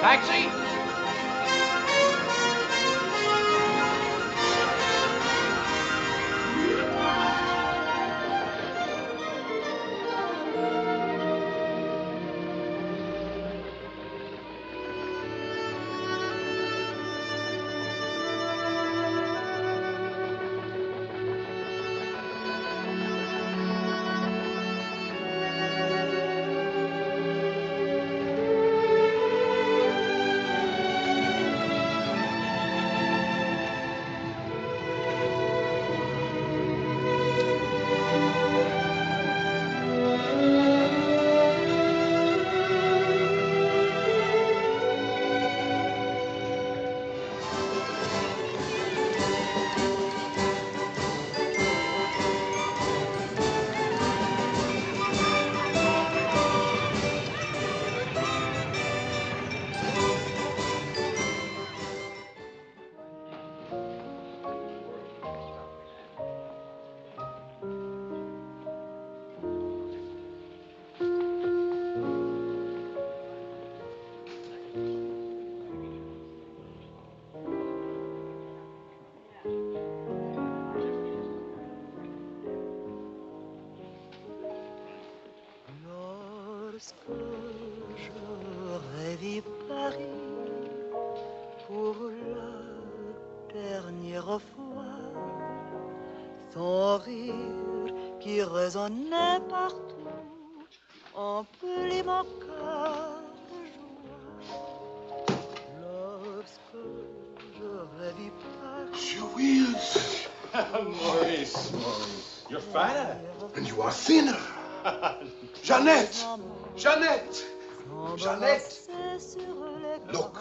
Taxi! J'aurais vu Paris pour la dernière fois, son rire qui résonnait partout, emplit mon cœur de joie. Lorsque j'aurais vu Paris. Louise! Maurice, you're fatter. And you are thinner. Jeannette! Jeannette! Jeannette! Look.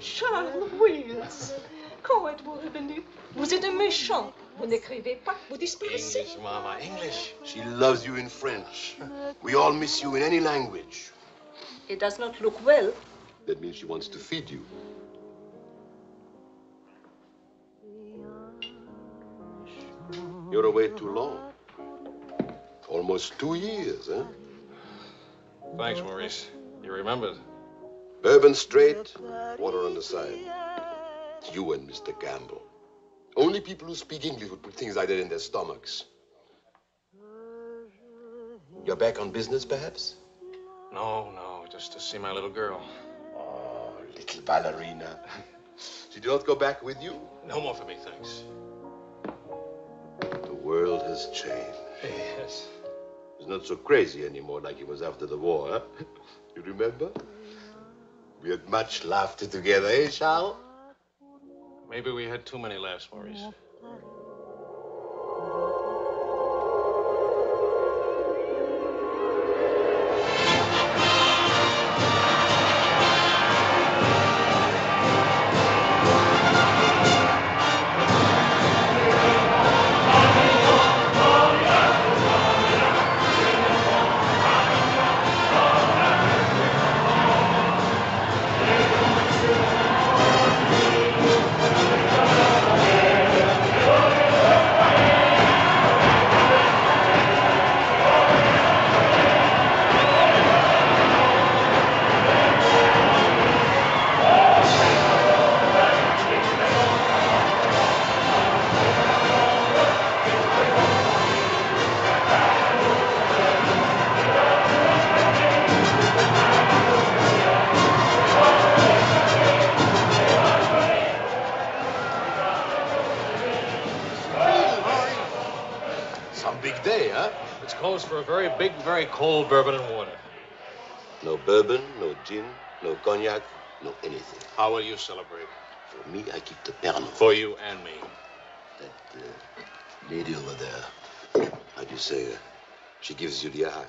Charles Wills, quand êtes-vous revenu? Vous êtes un méchant. Vous n'écrivez pas, vous disparaissez. English, Mama, English. She loves you in French. We all miss you in any language. It does not look well. That means she wants to feed you. You're away too long. Almost 2 years, huh? Thanks, Maurice. You remembered. Bourbon straight, water on the side. You and Mr. Gamble. Only people who speak English would put things like that in their stomachs. You're back on business, perhaps? No, just to see my little girl. Oh, little ballerina. She did not go back with you? No more for me, thanks. The world has changed. Yes. It's not so crazy anymore like it was after the war, huh? You remember? We had much laughter together, eh, Charles? Maybe we had too many laughs, Maurice. For a very big, very cold bourbon and water. No bourbon, no gin, no cognac, no anything. How will you celebrate? For me, I keep the Pernod. For you and me. That lady over there, how do you say, she gives you the eye.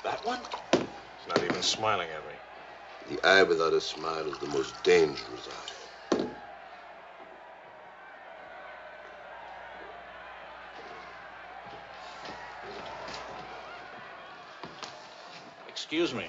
That one? She's not even smiling at me. The eye without a smile is the most dangerous eye. Excuse me.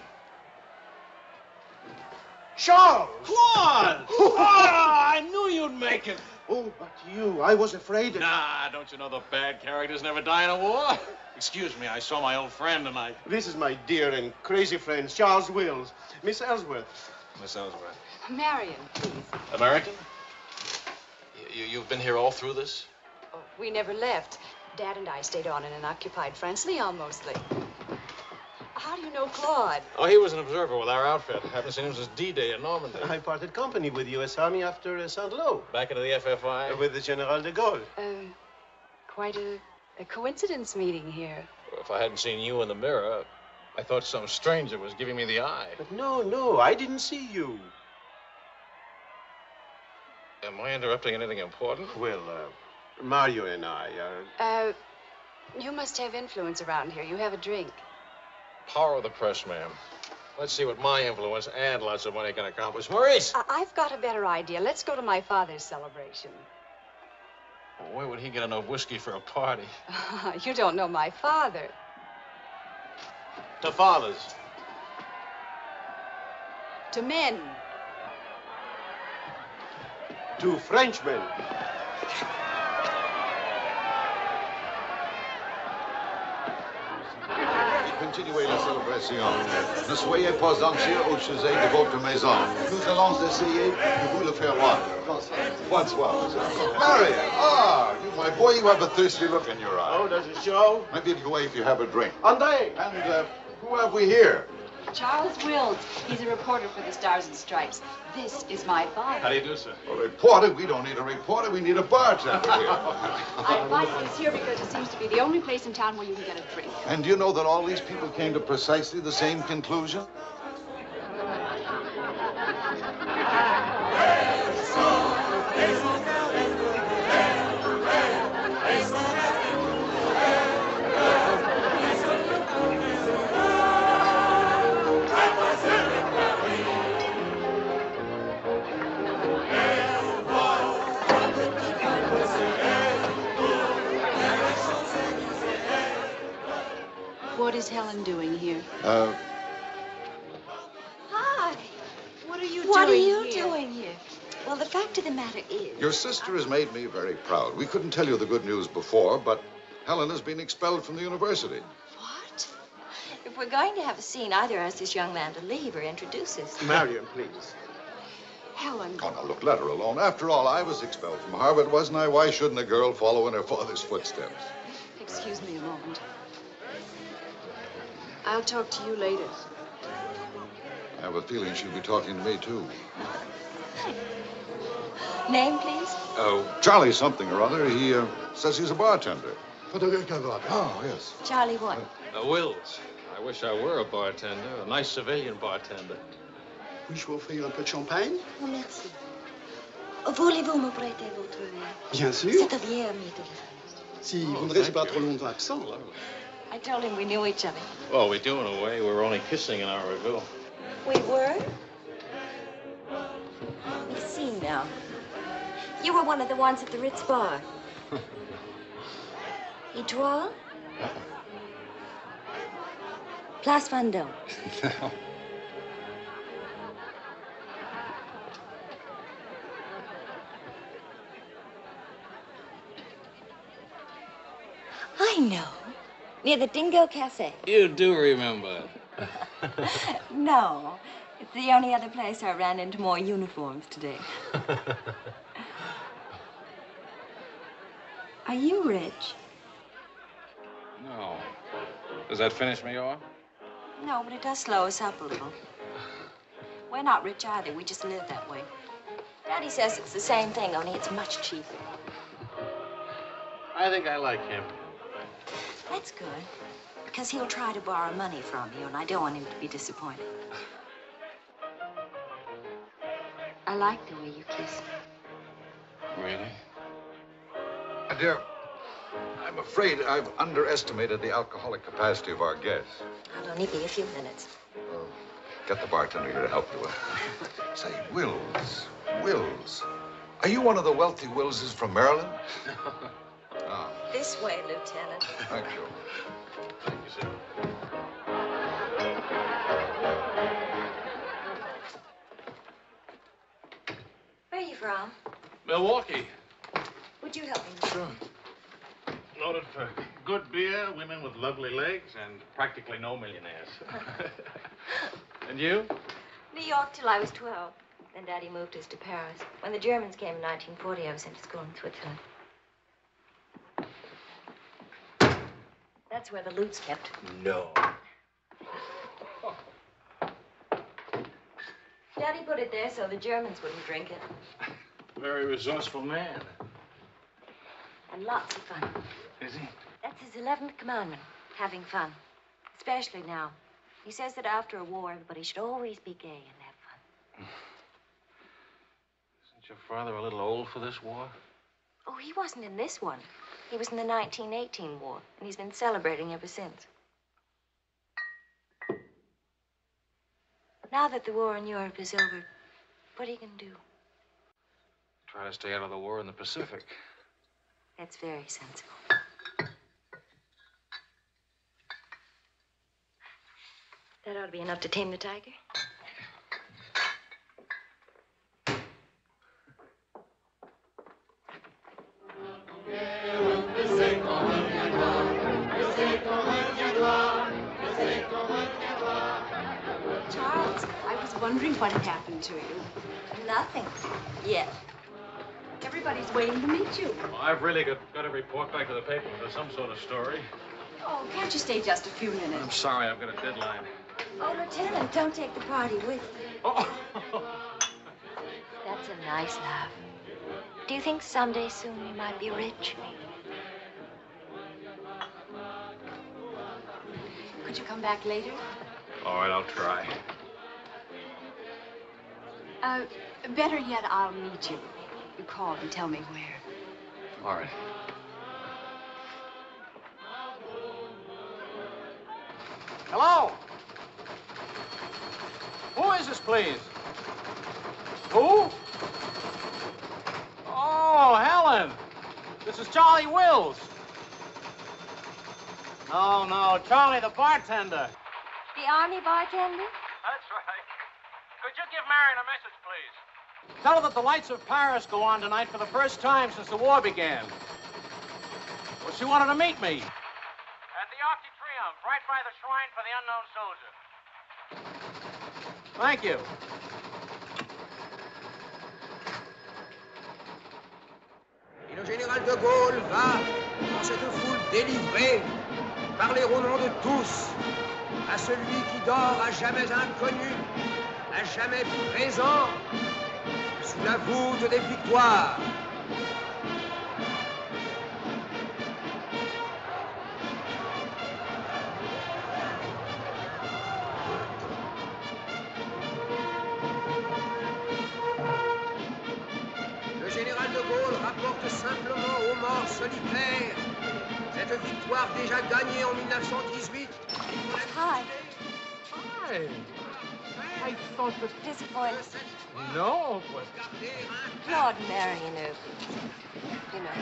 Charles! Claude! Oh, I knew you'd make it. Oh, but you, I was afraid that... Nah, don't you know the bad characters never die in a war? Excuse me, I saw my old friend tonight. This is my dear and crazy friend, Charles Wills. Miss Ellsworth. Miss Ellsworth. Marion, please. American? You've been here all through this? Oh, we never left. Dad and I stayed on in an occupied France, Lyon mostly. How do you know Claude? Oh, he was an observer with our outfit. Haven't seen him since D-Day in Normandy. I parted company with U.S. Army after Saint-Lô. Back into the FFI? With the General de Gaulle. Quite a coincidence meeting here. Well, if I hadn't seen you in the mirror, I thought some stranger was giving me the eye. But no, I didn't see you. Am I interrupting anything important? Well, Mario and I are... You must have influence around here. You have a drink. Power of the press, ma'am. Let's see what my influence and lots of money can accomplish. Maurice! I've got a better idea. Let's go to my father's celebration. Well, where would he get enough whiskey for a party? You don't know my father. To fathers. To men. To Frenchmen. Continuez la célébration. Ne soyez pas anxieux au sujet de votre maison. Nous allons essayer de vous le faire voir. Bonsoir, Marion. Ah, you, my boy, you have a thirsty look in your eye. Oh, does it show? Maybe it'll go away if you have a drink. André! And who have we here? Charles Wills. He's a reporter for the Stars and Stripes. This is my father. How do you do, sir? A reporter? We don't need a reporter. We need a bartender here. I invited this here because it seems to be the only place in town where you can get a drink. And do you know that all these people came to precisely the same conclusion? What is Helen doing here? Hi. What are you What are doing you here? doing here? Well, the fact of the matter is... Your sister has made me very proud. We couldn't tell you the good news before, but Helen has been expelled from the university. What? If we're going to have a scene, either ask this young man to leave or introduce us. Marion, please. Helen. Oh, now, look, let her alone. After all, I was expelled from Harvard, wasn't I? Why shouldn't a girl follow in her father's footsteps? Excuse me a moment. I'll talk to you later. I have a feeling she'll be talking to me, too. Name, please? Charlie something or other. He says he's a bartender. Oh, yes. Charlie what? Wills. I wish I were a bartender, a nice civilian bartender. Puis-je vous offrir un peu de champagne? Oh, merci. Voulez-vous me prêter votre verre? Bien sûr. C'est un vieux ami de la... Si vous ne restez pas trop longtemps absent. I told him we knew each other. Well, we do in a way. We were only kissing an hour ago. We were? Let me see now. You were one of the ones at the Ritz bar. Étoile? Place Vendôme. I know. Near the Dingo Cafe. You do remember. No. It's the only other place I ran into more uniforms today. Are you rich? No. Does that finish me off? No, but it does slow us up a little. We're not rich either. We just live that way. Daddy says it's the same thing, only it's much cheaper. I think I like him. That's good, because he'll try to borrow money from you, and I don't want him to be disappointed. I like the way you kiss me. Really? My dear, I'm afraid I've underestimated the alcoholic capacity of our guests. I'll only be a few minutes. Get the bartender here to help you. Say, Wills. Are you one of the wealthy Willses from Maryland? Ah. This way, Lieutenant. Thank you. Thank you, sir. Where are you from? Milwaukee. you help me? Sure. Noted for good beer, women with lovely legs, and practically no millionaires. And you? New York till I was 12. Then Daddy moved us to Paris. When the Germans came in 1940, I was sent to school in Switzerland. That's where the loot's kept. No. Daddy put it there so the Germans wouldn't drink it. Very resourceful man. And lots of fun. Is he? That's his 11th commandment, having fun. Especially now. He says that after a war, everybody should always be gay and have fun. Isn't your father a little old for this war? Oh, he wasn't in this one. He was in the 1918 war, and he's been celebrating ever since. Now that the war in Europe is over, what are you going to do? Try to stay out of the war in the Pacific. That's very sensible. That ought to be enough to tame the tiger. Charles, I was wondering what had happened to you. Nothing. Yet. Everybody's waiting to meet you. Well, I've really got to report back to the paper for some sort of story. Oh, can't you stay just a few minutes? I'm sorry, I've got a deadline. Oh, Lieutenant, don't take the party with you. Oh. That's a nice laugh. Do you think someday soon you might be rich? Could you come back later? All right, I'll try. Better yet, I'll meet you. You call and tell me where. All right. Hello? Who is this, please? Who? Oh, Helen. This is Charlie Wills. No, Charlie the bartender. The Army bartender? That's right. Could you give Marion a message, please? Tell her that the lights of Paris go on tonight for the first time since the war began. Well, she wanted to meet me. At the Arc de Triomphe, right by the shrine for the unknown soldier. Thank you. Et le général de Gaulle va, dans cette foule délivrée, parler au nom de tous, à celui qui dort à jamais inconnu, à jamais présent, sous la voûte des victoires. Le général de Gaulle rapporte simplement aux morts solitaires cette victoire déjà gagnée en 1918. Hi. Hi. I thought that... Disappointed. No, but... Claude Marion, you know.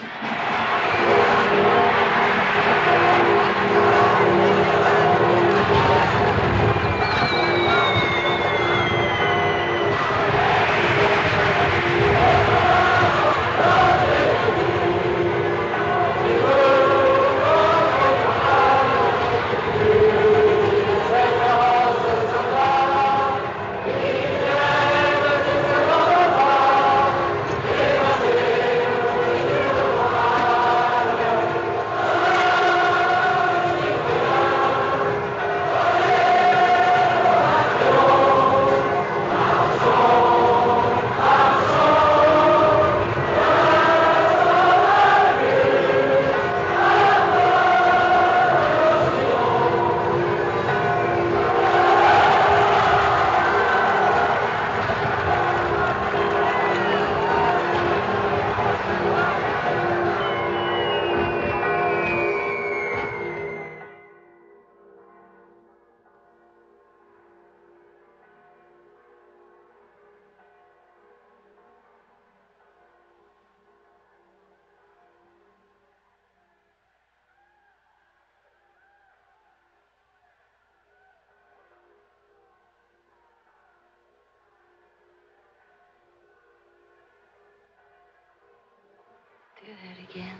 Do that again.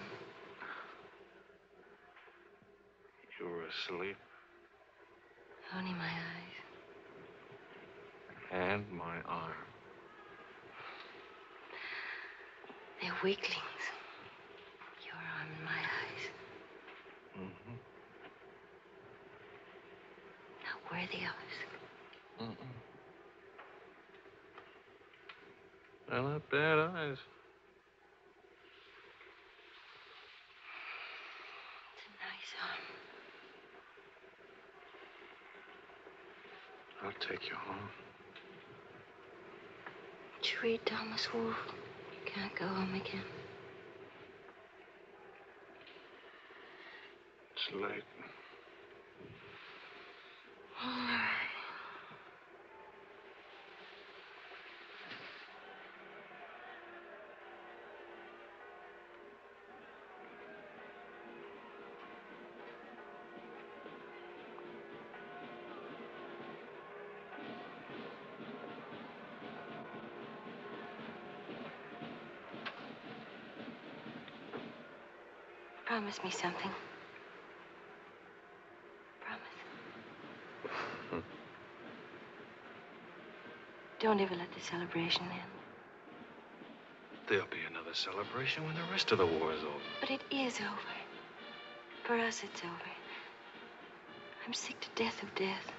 You were asleep. Only my eyes. And my arm. They're weaklings. Your arm and my eyes. Mm-hmm. Not worthy of us. Mm-mm. They're not bad eyes. It's a nice arm. I'll take you home. Did you read Thomas Wolfe? You can't go home again. It's late. All right. Promise me something. Promise. Don't ever let the celebration end. There'll be another celebration when the rest of the war is over. But it is over. For us, it's over. I'm sick to death of death.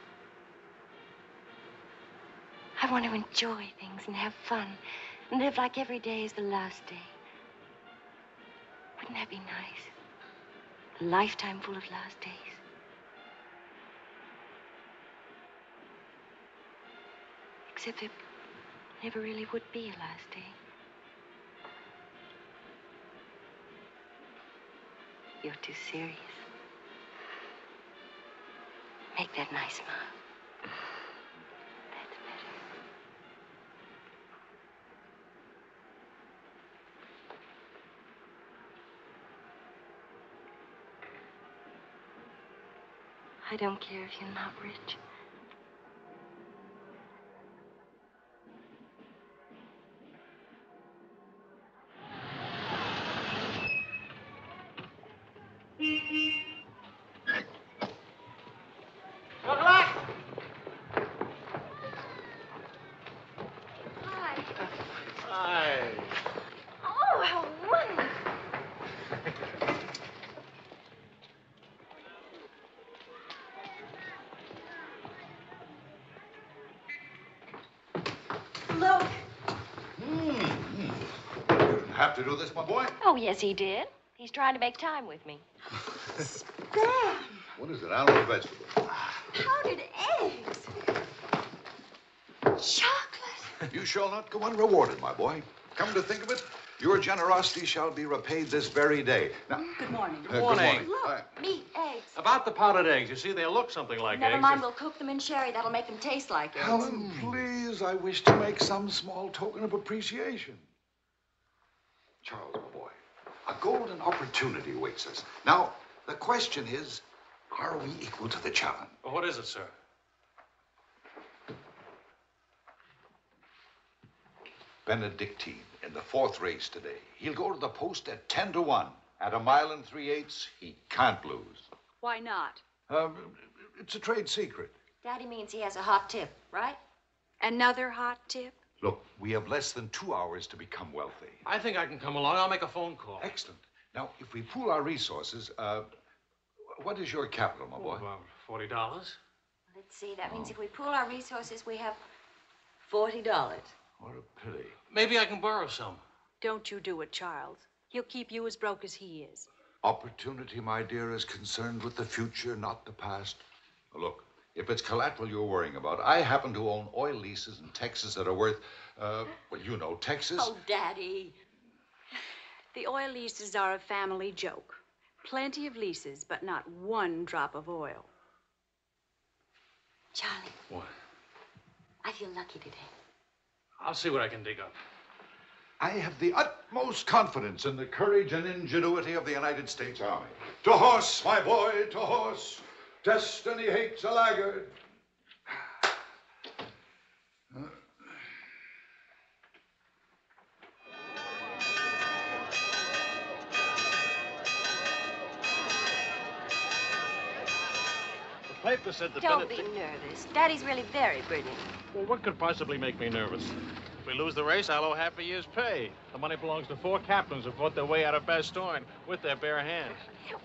I want to enjoy things and have fun and live like every day is the last day. Wouldn't that be nice? A lifetime full of last days. Except there never really would be a last day. You're too serious. Make that nice smile. That's better. I don't care if you're not rich. Good luck! Hi. Hi. Oh, how wonderful. Look. You didn't have to do this, my boy. Oh, yes, he did. He's trying to make time with me. Damn. What is it, animal or vegetable? Powdered eggs. Chocolate. You shall not go unrewarded, my boy. Come to think of it, your generosity shall be repaid this very day. Now, Good morning. Good morning. Look, meat, eggs. About the powdered eggs, you see, they look something like Never eggs. mind, we'll cook them in sherry. That'll make them taste like eggs. Helen, please, I wish to make some small token of appreciation. Charles, my boy, a golden opportunity awaits us. Now, the question is, are we equal to the challenge? Well, what is it, sir? Benedictine in the 4th race today. He'll go to the post at 10-1. At 1 3/8, he can't lose. Why not? It's a trade secret. Daddy means he has a hot tip, right? Another hot tip? Look, we have less than 2 hours to become wealthy. I think I can come along. I'll make a phone call. Excellent. Now, if we pool our resources, what is your capital, my boy? About $40. Let's see. That means if we pool our resources, we have $40. What a pity. Maybe I can borrow some. Don't you do it, Charles. He'll keep you as broke as he is. Opportunity, my dear, is concerned with the future, not the past. Look, if it's collateral you're worrying about, I happen to own oil leases in Texas that are worth, well, you know, Texas. Oh, Daddy. The oil leases are a family joke. Plenty of leases, but not one drop of oil. Charlie. What? I feel lucky today. I'll see what I can dig up. I have the utmost confidence in the courage and ingenuity of the United States Army. To horse, my boy, to horse. Destiny hates a laggard. paper said the Don't be nervous. Daddy's really very brilliant. Well, what could possibly make me nervous? If we lose the race, I'll owe half a year's pay. The money belongs to 4 captains who fought their way out of Bastogne with their bare hands.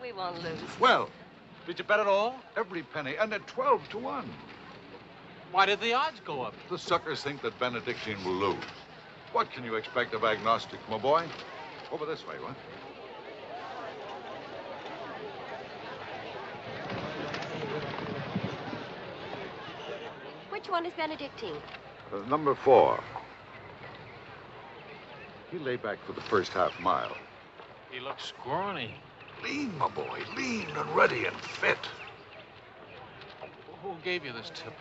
We won't lose. Well, Did you bet it all? every penny, and at 12 to 1. Why did the odds go up? The suckers think that Benedictine will lose. What can you expect of agnostic, my boy? Over this way, what? Which one is Benedictine? Number 4. He lay back for the first half mile. He looks scrawny. Lean, my boy, lean and ready and fit. Who gave you this tip?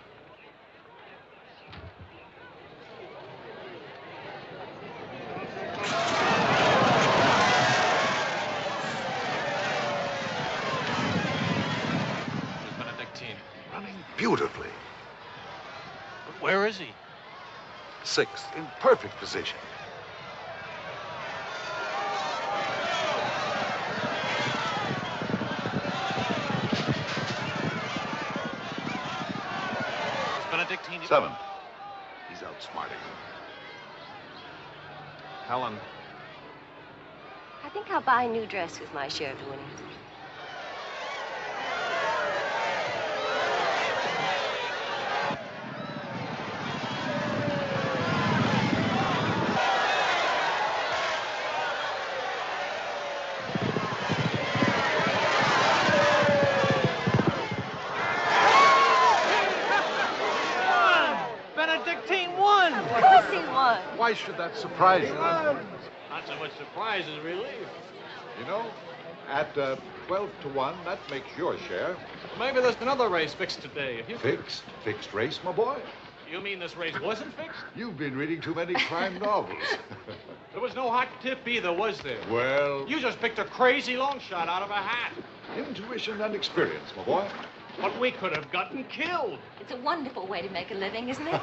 Where's Benedictine? Running beautifully. But where is he? 6th, in perfect position. Benedictine. 7th. He's outsmarting him. Helen. I think I'll buy a new dress with my share of the winnings. Benedictine won! Of course he won. Why should that surprise you? Not so much surprise as relief. You know, at 12 to 1, that makes your share. Maybe there's another race fixed today. If you Fixed? Fixed race, my boy? You mean this race wasn't fixed? You've been reading too many crime novels. There was no hot tip either, was there? Well, You just picked a crazy long shot out of a hat. intuition and experience, my boy. But we could have gotten killed. It's a wonderful way to make a living, isn't it? This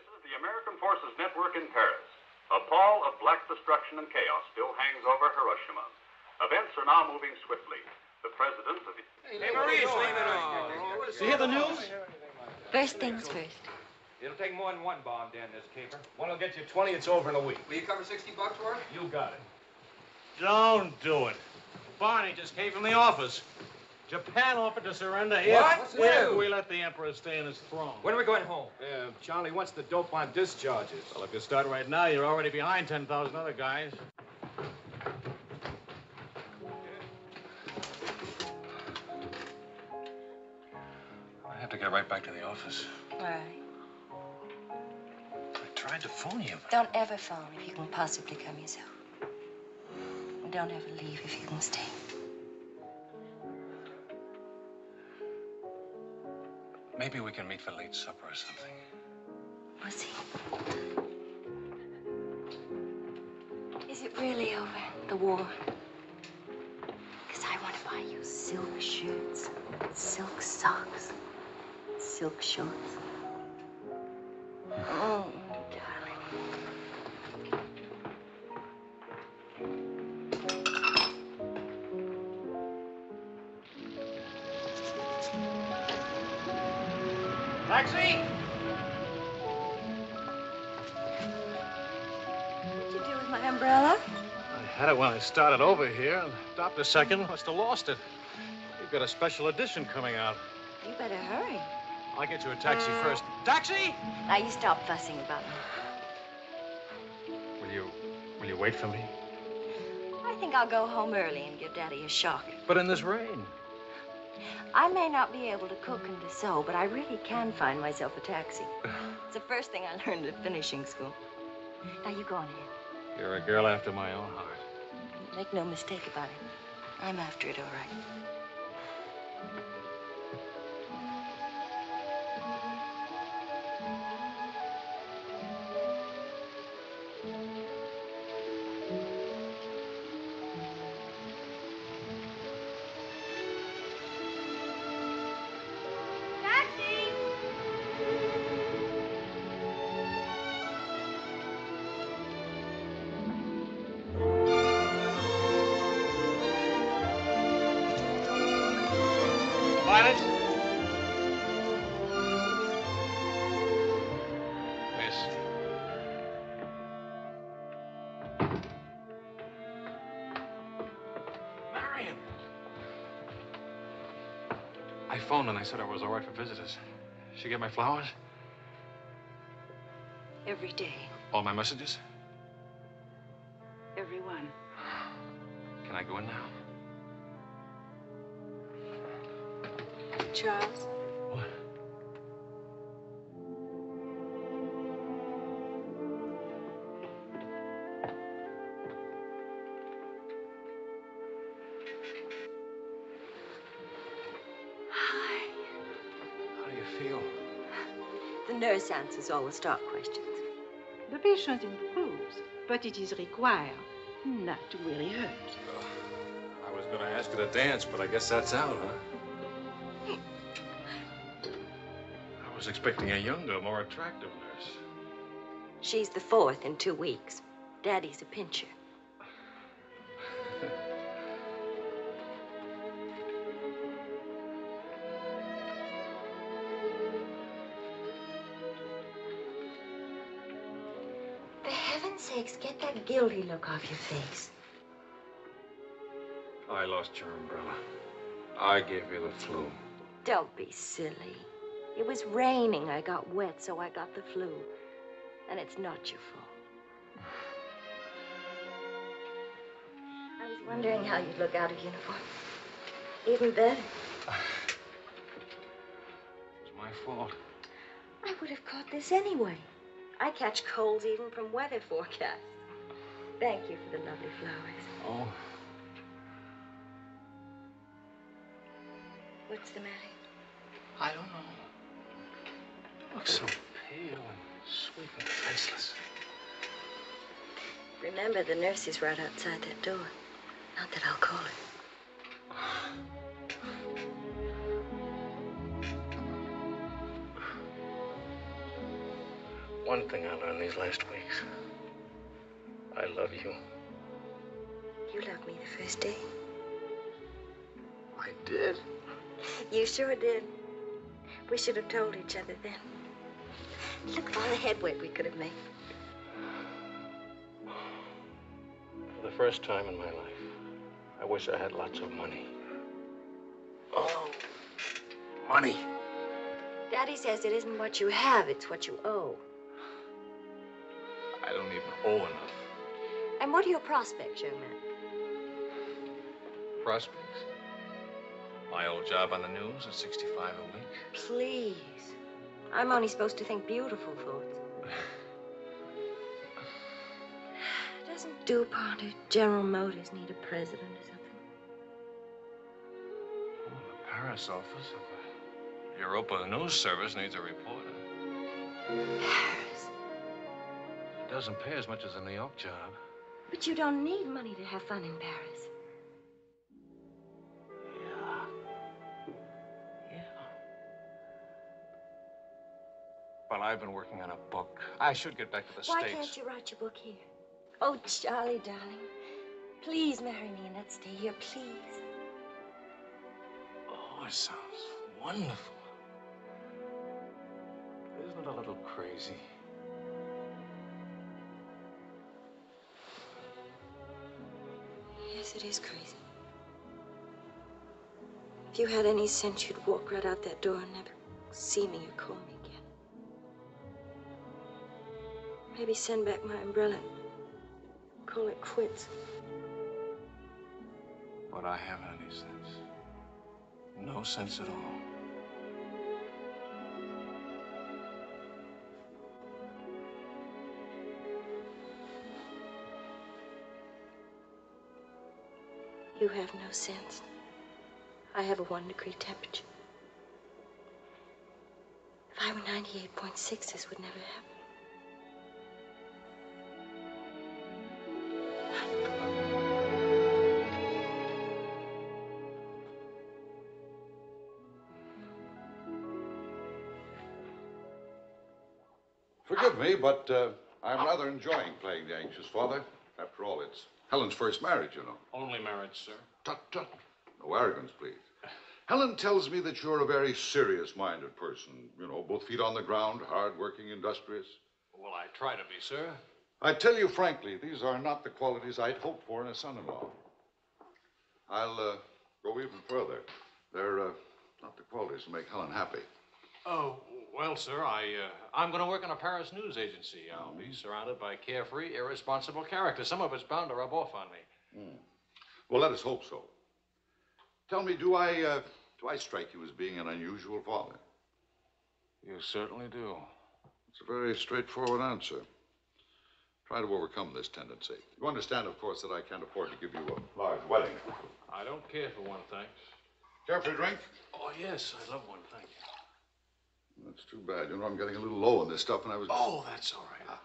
is the American Forces Network in Paris. A pall of black destruction and chaos still hangs over Hiroshima. Events are now moving swiftly. The president of the... Hey, Maurice, leave it on. You hear the news? First things first. It'll take more than one bomb down this caper. One will get you 20. It's over in a week. Will you cover $60 for it? You got it. Don't do it. Barney just came from the office. Japan offered to surrender here. What? We let the emperor stay in his throne. When are we going home? Charlie wants the dope on discharges. Well, if you start right now, you're already behind 10,000 other guys. I have to get right back to the office. All right. I tried to phone you. Don't ever phone if you can possibly come yourself. And don't ever leave if you can stay. Maybe we can meet for late supper or something. We'll see. Is it really over, the war? Because I want to buy you silk shirts, silk socks, silk shorts. Oh, darling. Taxi! What'd you do with my umbrella? I had it when I started over here and stopped a second. Must have lost it. You've got a special edition coming out. You better hurry. I'll get you a taxi first. Taxi! Now you stop fussing about me. Will you wait for me? I think I'll go home early and give Daddy a shock. But in this rain. I may not be able to cook and to sew, but I really can find myself a taxi. It's the first thing I learned at finishing school. Now you go on ahead. You're a girl after my own heart. Make no mistake about it. I'm after it, all right. Silence. Miss. Marion. I phoned and I said I was all right for visitors. She get my flowers? Every day. All my messages? Every one. Can I go in now? Charles? What? Hi. How do you feel? The nurse answers all the stock questions. The patient improves, but it is required not to really hurt. I was going to ask her to dance, but I guess that's out, huh? I was expecting a younger, more attractive nurse. She's the 4th in 2 weeks. Daddy's a pincher. For heaven's sakes, get that guilty look off your face. I lost your umbrella. I gave you the flu. Don't be silly. It was raining. I got wet, so I got the flu. And it's not your fault. I was wondering how you'd look out of uniform. Even better. It was my fault. I would have caught this anyway. I catch colds even from weather forecasts. Thank you for the lovely flowers. Oh. What's the matter? I don't know. You look so pale and sweet and faceless. Remember, the nurse is right outside that door. Not that I'll call her. One thing I learned these last weeks. I love you. You loved me the first day. I did? You sure did. We should have told each other then. Look at all the headway we could have made. For the first time in my life, I wish I had lots of money. Oh, money. Daddy says it isn't what you have, it's what you owe. I don't even owe enough. And what are your prospects, young man? Prospects? My old job on the news at 65 a week. Please. I'm only supposed to think beautiful thoughts. Doesn't DuPont or General Motors need a president or something? Oh, the Paris office of the Europa News Service needs a reporter. Paris? It doesn't pay as much as a New York job. But you don't need money to have fun in Paris. Well, I've been working on a book. I should get back to the Why States. can't you write your book here? Oh, Charlie, darling. Please marry me and let's stay here, please. Oh, it sounds wonderful. Isn't it a little crazy? Yes, it is crazy. If you had any sense, you'd walk right out that door and never see me or call me again. Maybe send back my umbrella. Call it quits. But I haven't any sense. No sense at all. You have no sense. I have a 1-degree temperature. If I were 98.6, this would never happen. Forgive me, but I'm rather enjoying playing the anxious father. After all, it's Helen's first marriage, you know. Only marriage, sir. Tut, tut. No arrogance, please. Helen tells me that you're a very serious-minded person. You know, both feet on the ground, hard-working, industrious. Well, I try to be, sir. I tell you frankly, these are not the qualities I'd hoped for in a son-in-law. I'll go even further. They're not the qualities to make Helen happy. Oh, well, sir, I'm going to work in a Paris news agency. I'll be surrounded by carefree, irresponsible characters. Some of it's bound to rub off on me. Well, let us hope so. Tell me, do I strike you as being an unusual father? You certainly do. It's a very straightforward answer. Try to overcome this tendency. You understand, of course, that I can't afford to give you a large wedding. I don't care for one, thanks. Care for a drink? Oh, yes, I'd love one, thank you. That's too bad. You know, I'm getting a little low on this stuff, and I was... Oh, that's all right.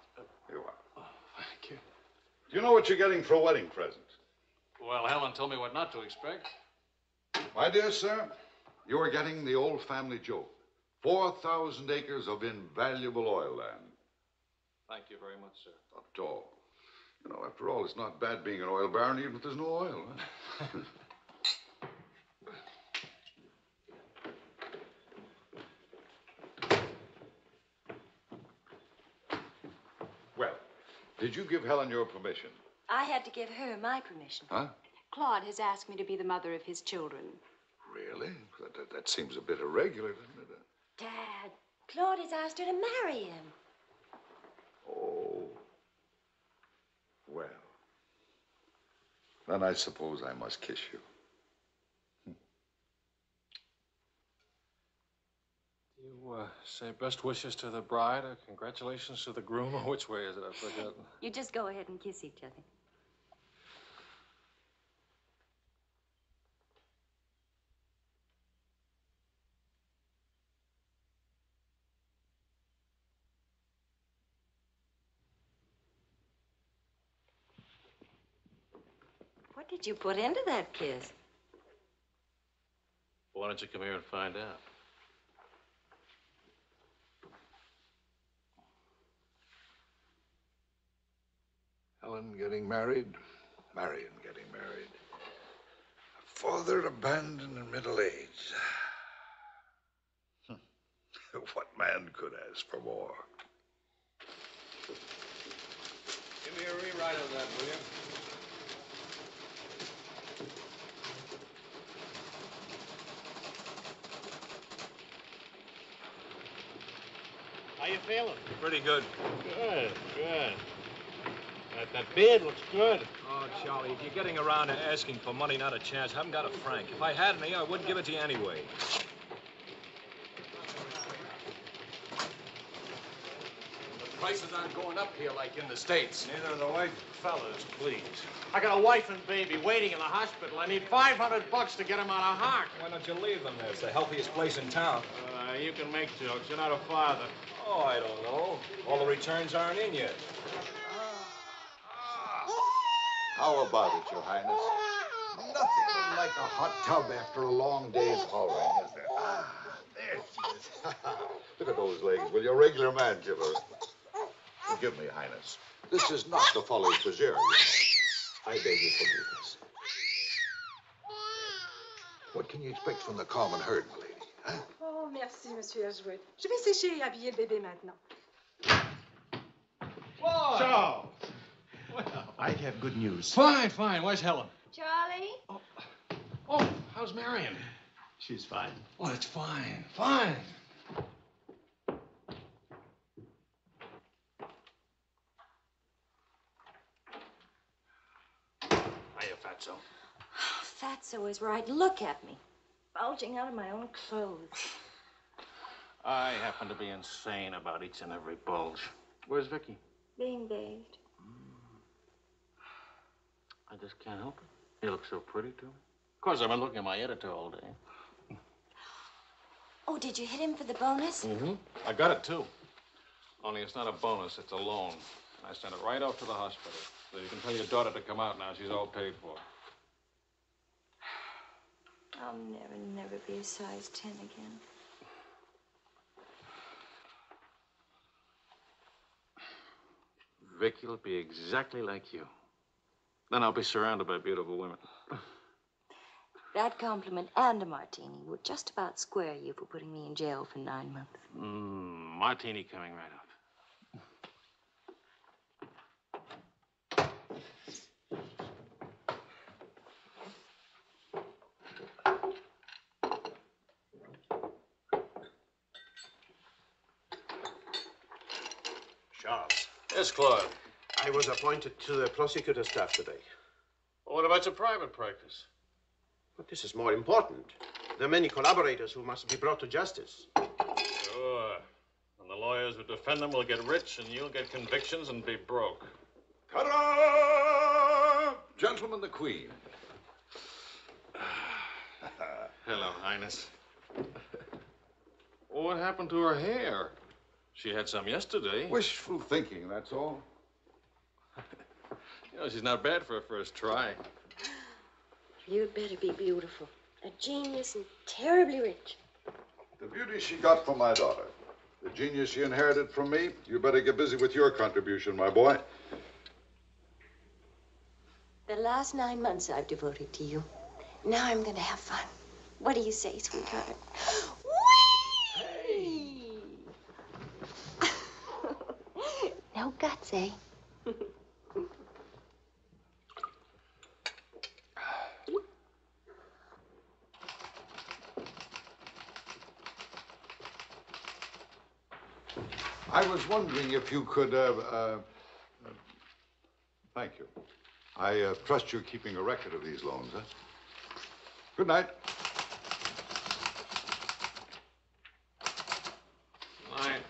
Here you are. Oh, thank you. Do you know what you're getting for a wedding present? Well, Helen told me what not to expect. My dear sir, you are getting the old family joke. 4,000 acres of invaluable oil land. Thank you very much, sir. Not at all. You know, after all, it's not bad being an oil baron, even if there's no oil. Huh? Well, did you give Helen your permission? I had to give her my permission. Huh? Claude has asked me to be the mother of his children. Really? That seems a bit irregular, doesn't it? Dad, Claude has asked her to marry him. Oh. Well. Then I suppose I must kiss you. You say best wishes to the bride or congratulations to the groom, or which way is it? I've forgotten. You just go ahead and kiss each other. What did you put into that kiss? Why don't you come here and find out? Helen getting married, Marion getting married. A father abandoned in middle age. What man could ask for more? Give me a rewrite of that, will you? How you feeling? Pretty good. Good, good. That beard looks good. Oh, Charlie, if you're getting around to asking for money, not a chance. Haven't got a franc. If I had any, I wouldn't give it to you anyway. The prices aren't going up here like in the States. Neither are the white fellas, please. I got a wife and baby waiting in the hospital. I need $500 to get them out of Hart. Why don't you leave them there? It's the healthiest place in town. You can make jokes. You're not a father. Oh, I don't know. All the returns aren't in yet. How about it, Your Highness? Nothing like a hot tub after a long day's hauling, is there? There she is. Look at those legs. Will you, a regular man give her? Forgive me, Highness. This is not the folly of Pidgeon. I beg your forgiveness. What can you expect from the common herd, my lady? Huh? Oh, merci, Monsieur Ellswirth. Je vais sécher et habiller le bébé maintenant. Boy! Charles! Well, I have good news. Fine, fine. Where's Helen? Charlie? Oh, how's Marion? She's fine. Oh, it's fine, fine. Hiya, Fatso. Fatso is right. Look at me. Bulging out of my own clothes. I happen to be insane about each and every bulge. Where's Vicky? Being bathed. I just can't help it. You look so pretty, too. Of course, I've been looking at my editor all day. Oh, did you hit him for the bonus? Mm-hmm. I got it, too. Only it's not a bonus, it's a loan. I sent it right off to the hospital. So you can tell your daughter to come out now. She's all paid for. I'll never be a size 10 again. Vicky'll be exactly like you. Then I'll be surrounded by beautiful women. That compliment and a martini would just about square you for putting me in jail for 9 months. Martini coming right up. Charles. Yes, Claude. I was appointed to the prosecutor's staff today. Well, what about your private practice? But this is more important. There are many collaborators who must be brought to justice. Sure. And the lawyers who defend them will get rich, and you'll get convictions and be broke. Ta-da! Gentlemen, the Queen. Hello, Highness. What happened to her hair? She had some yesterday. Wishful thinking, that's all. You know, she's not bad for a first try. You'd better be beautiful. A genius and terribly rich. The beauty she got from my daughter. The genius she inherited from me. You better get busy with your contribution, my boy. The last 9 months I've devoted to you. Now I'm going to have fun. What do you say, sweetheart? Whee! No guts, eh? I was wondering if you could, thank you. I trust you're keeping a record of these loans, huh? Good night. Night.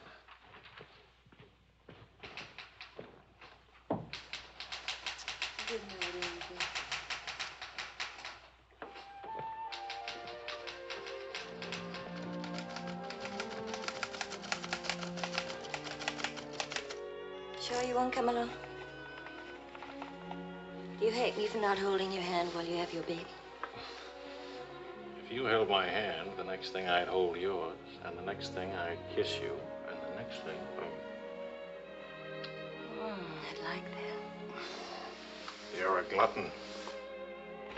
Good night, Angel. Sure you won't come along? You hate me for not holding your hand while you have your baby. If you held my hand, the next thing I'd hold yours, and the next thing I'd kiss you, and the next thing, I'd like that. You're a glutton.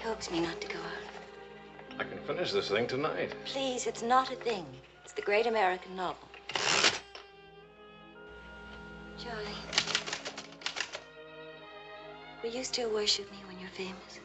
Coax me not to go out. I can finish this thing tonight. Please, it's not a thing. It's the great American novel. Charlie, will you still worship me when you're famous?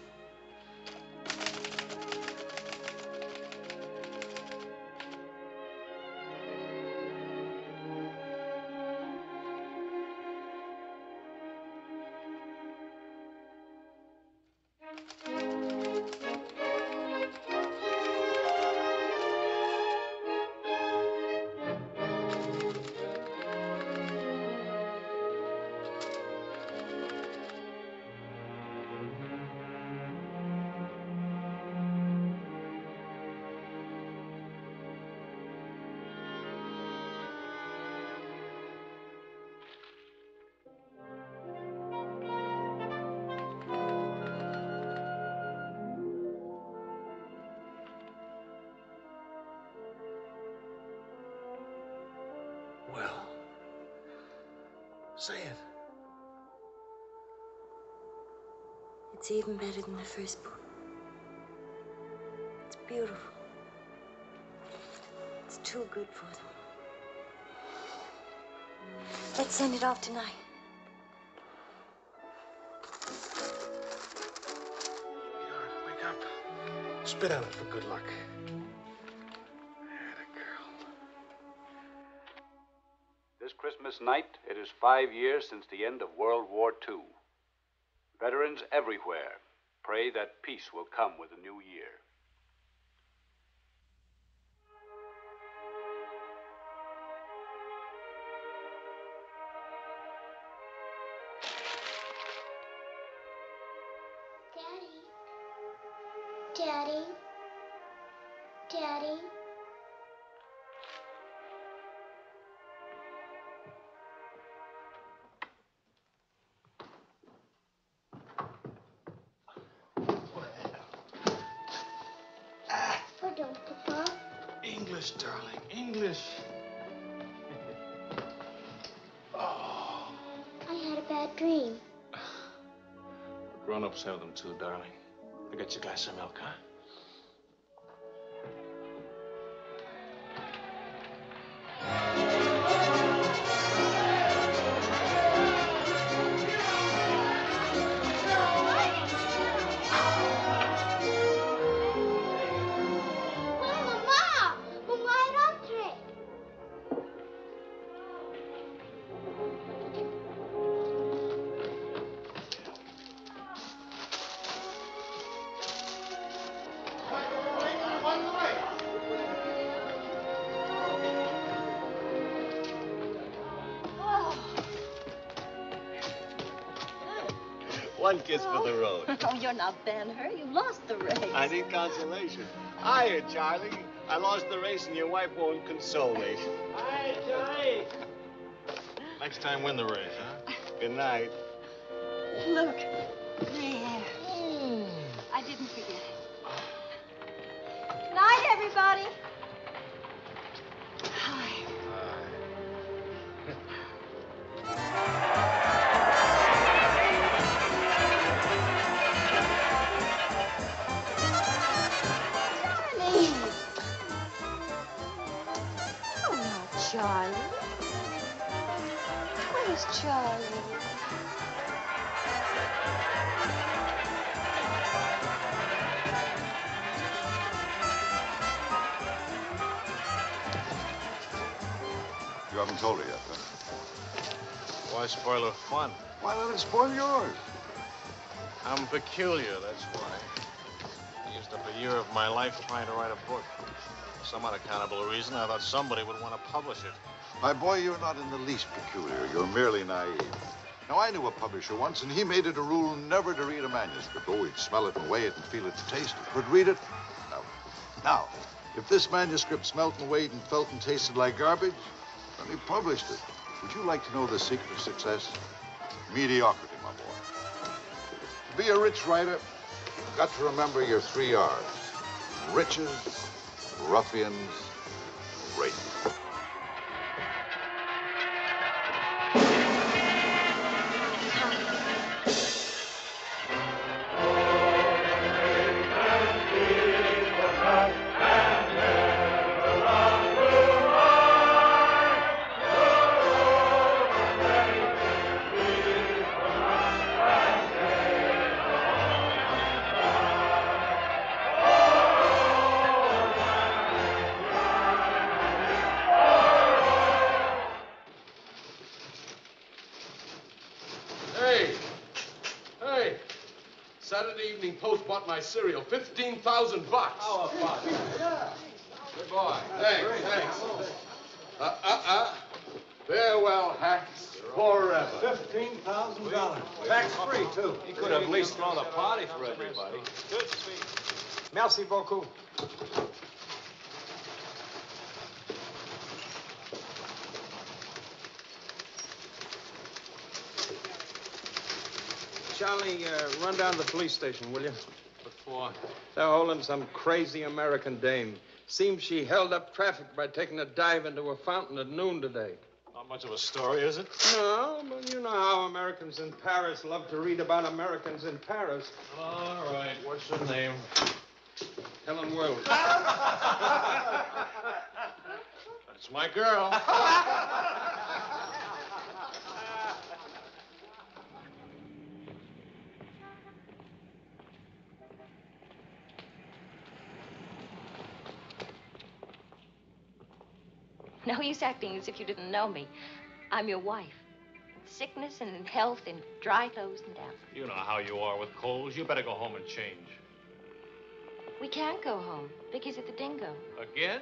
Well, say it. It's even better than the first book. It's beautiful. It's too good for them. Let's send it off tonight. Sweetheart, wake up. Spit on it for good luck. This Christmas night, it is 5 years since the end of World War II. Veterans everywhere pray that peace will come with the new year. Daddy. Daddy. Pardon, Papa. English, darling, English. I had a bad dream. Grown-ups have them too, darling. I got you a glass of milk, huh? One kiss for the road. Oh, you're not Ben-Hur. You lost the race. I need consolation. Hiya, Charlie. I lost the race and your wife won't console me. Hi, Charlie. Next time, win the race, huh? Good night. Look. There. I didn't forget. Good night, everybody. Hi. Charlie. Where's Charlie? You haven't told her yet, huh? Why spoil her fun? Why let it spoil yours? I'm peculiar, that's why. I used up a year of my life trying to write a book. For some unaccountable reason, I thought somebody would want to publish it. My boy, you're not in the least peculiar. You're merely naive. Now, I knew a publisher once, and he made it a rule never to read a manuscript. Oh, he'd smell it and weigh it and feel it and taste it. But read it? No. Now, if this manuscript smelt and weighed and felt and tasted like garbage, then he published it. Would you like to know the secret of success? Mediocrity, my boy. To be a rich writer, you've got to remember your 3 R's. Riches, ruffians, rape. My cereal, 15,000 bucks. How about it? Yeah. Good boy. Thanks. Farewell, hacks, forever. $15,000. Tax-free, too. He could have at least thrown a party for everybody. Good speech. Merci beaucoup. Charlie, run down to the police station, will you? What for? They're holding some crazy American dame. Seems she held up traffic by taking a dive into a fountain at noon today. Not much of a story, is it? No, but you know how Americans in Paris love to read about Americans in Paris. All right. What's her name? Helen Ellswirth. That's my girl. No use acting as if you didn't know me. I'm your wife. Sickness and health and dry clothes and down. You know how you are with colds. You better go home and change. We can't go home. Vicky's at the Dingo. Again?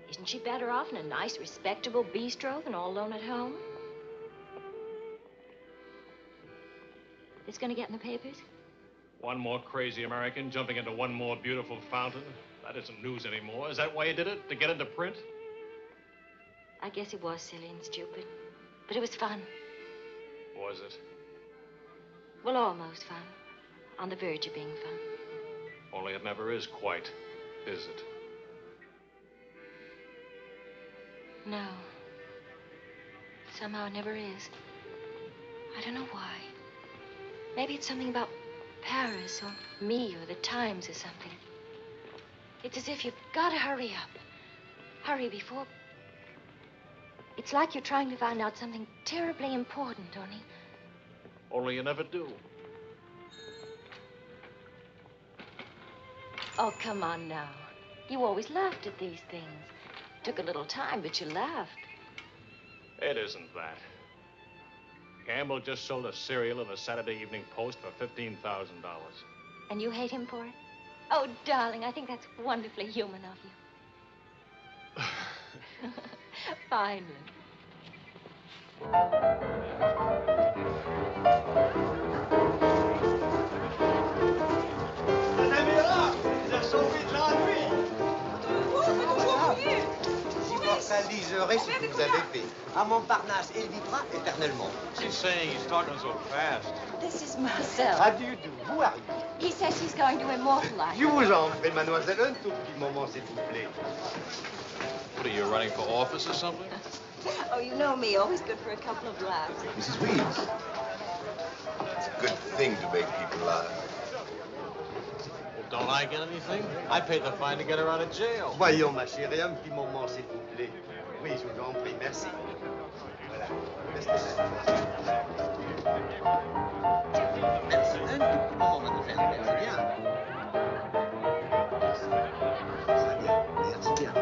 Isn't she better off in a nice, respectable bistro than all alone at home? It's gonna get in the papers? One more crazy American jumping into one more beautiful fountain. That isn't news anymore. Is that why you did it? To get into print? I guess it was silly and stupid, but it was fun. Was it? Well, almost fun. On the verge of being fun. Only it never is quite, is it? No. Somehow it never is. I don't know why. Maybe it's something about Paris or me or the Times or something. It's as if you've got to hurry up. Hurry before It's like you're trying to find out something terribly important, Tony. Only you never do. Oh, come on now. You always laughed at these things. Took a little time, but you laughed. It isn't that. Campbell just sold a serial in the Saturday Evening Post for $15,000. And you hate him for it? Oh, darling, I think that's wonderfully human of you. Finally. Ça liserait ce que vous avez fait. À Montparnasse, il vivra éternellement. She's saying he's talking so fast. This is Marcel. How do you do? Who are you? He says he's going to immortalize. Je vous en prie, mademoiselle, un tout petit moment, s'il vous plaît. What are you, running for office or something? Oh, you know me, always good for a couple of laughs. Mrs. Weeds, it's a good thing to make people laugh. Well, don't I get anything? I paid the fine to get her out of jail. Voyons, ma chérie, un petit moment, s'il vous plaît. Oui, je vous en prie, merci. Voilà, restez là. Merci, un tout petit moment, mademoiselle. Merci bien. Très bien, merci bien.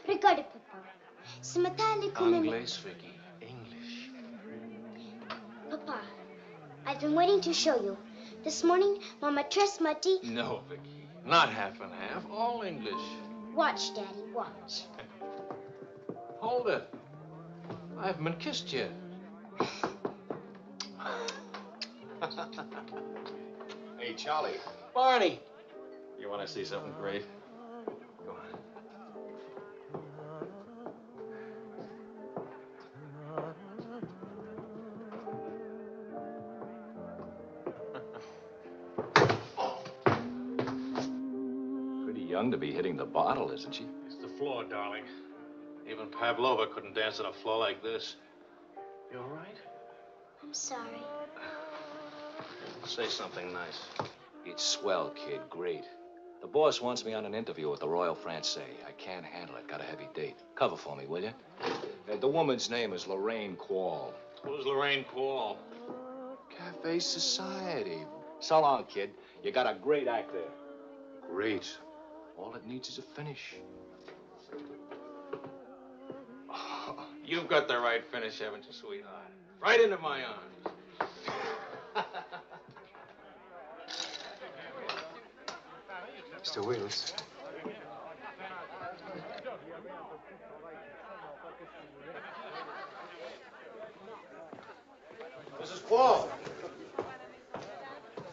Regardez, papa. Ce matin, à l'école... English, Vicky. English. Papa, I've been waiting to show you. This morning, Mama dressed Muddy. No, Vicky. Not half and half. All English. Watch, Daddy, watch. Hold it. I haven't been kissed yet. Hey, Charlie. Barney. You want to see something great? Go on. Pretty young to be hitting the bottle, isn't she? It's the floor, darling. Even Pavlova couldn't dance on a floor like this. You all right? I'm sorry. Say something nice. It's swell, kid. Great. The boss wants me on an interview with the Royal Francais. I can't handle it. Got a heavy date. Cover for me, will you? The woman's name is Lorraine Quall. Who's Lorraine Quall? Cafe Society. So long, kid. You got a great act there. Great. All it needs is a finish. Oh, you've got the right finish, haven't you, sweetheart? Right into my arms. Mr. Wills. Mrs. Quall.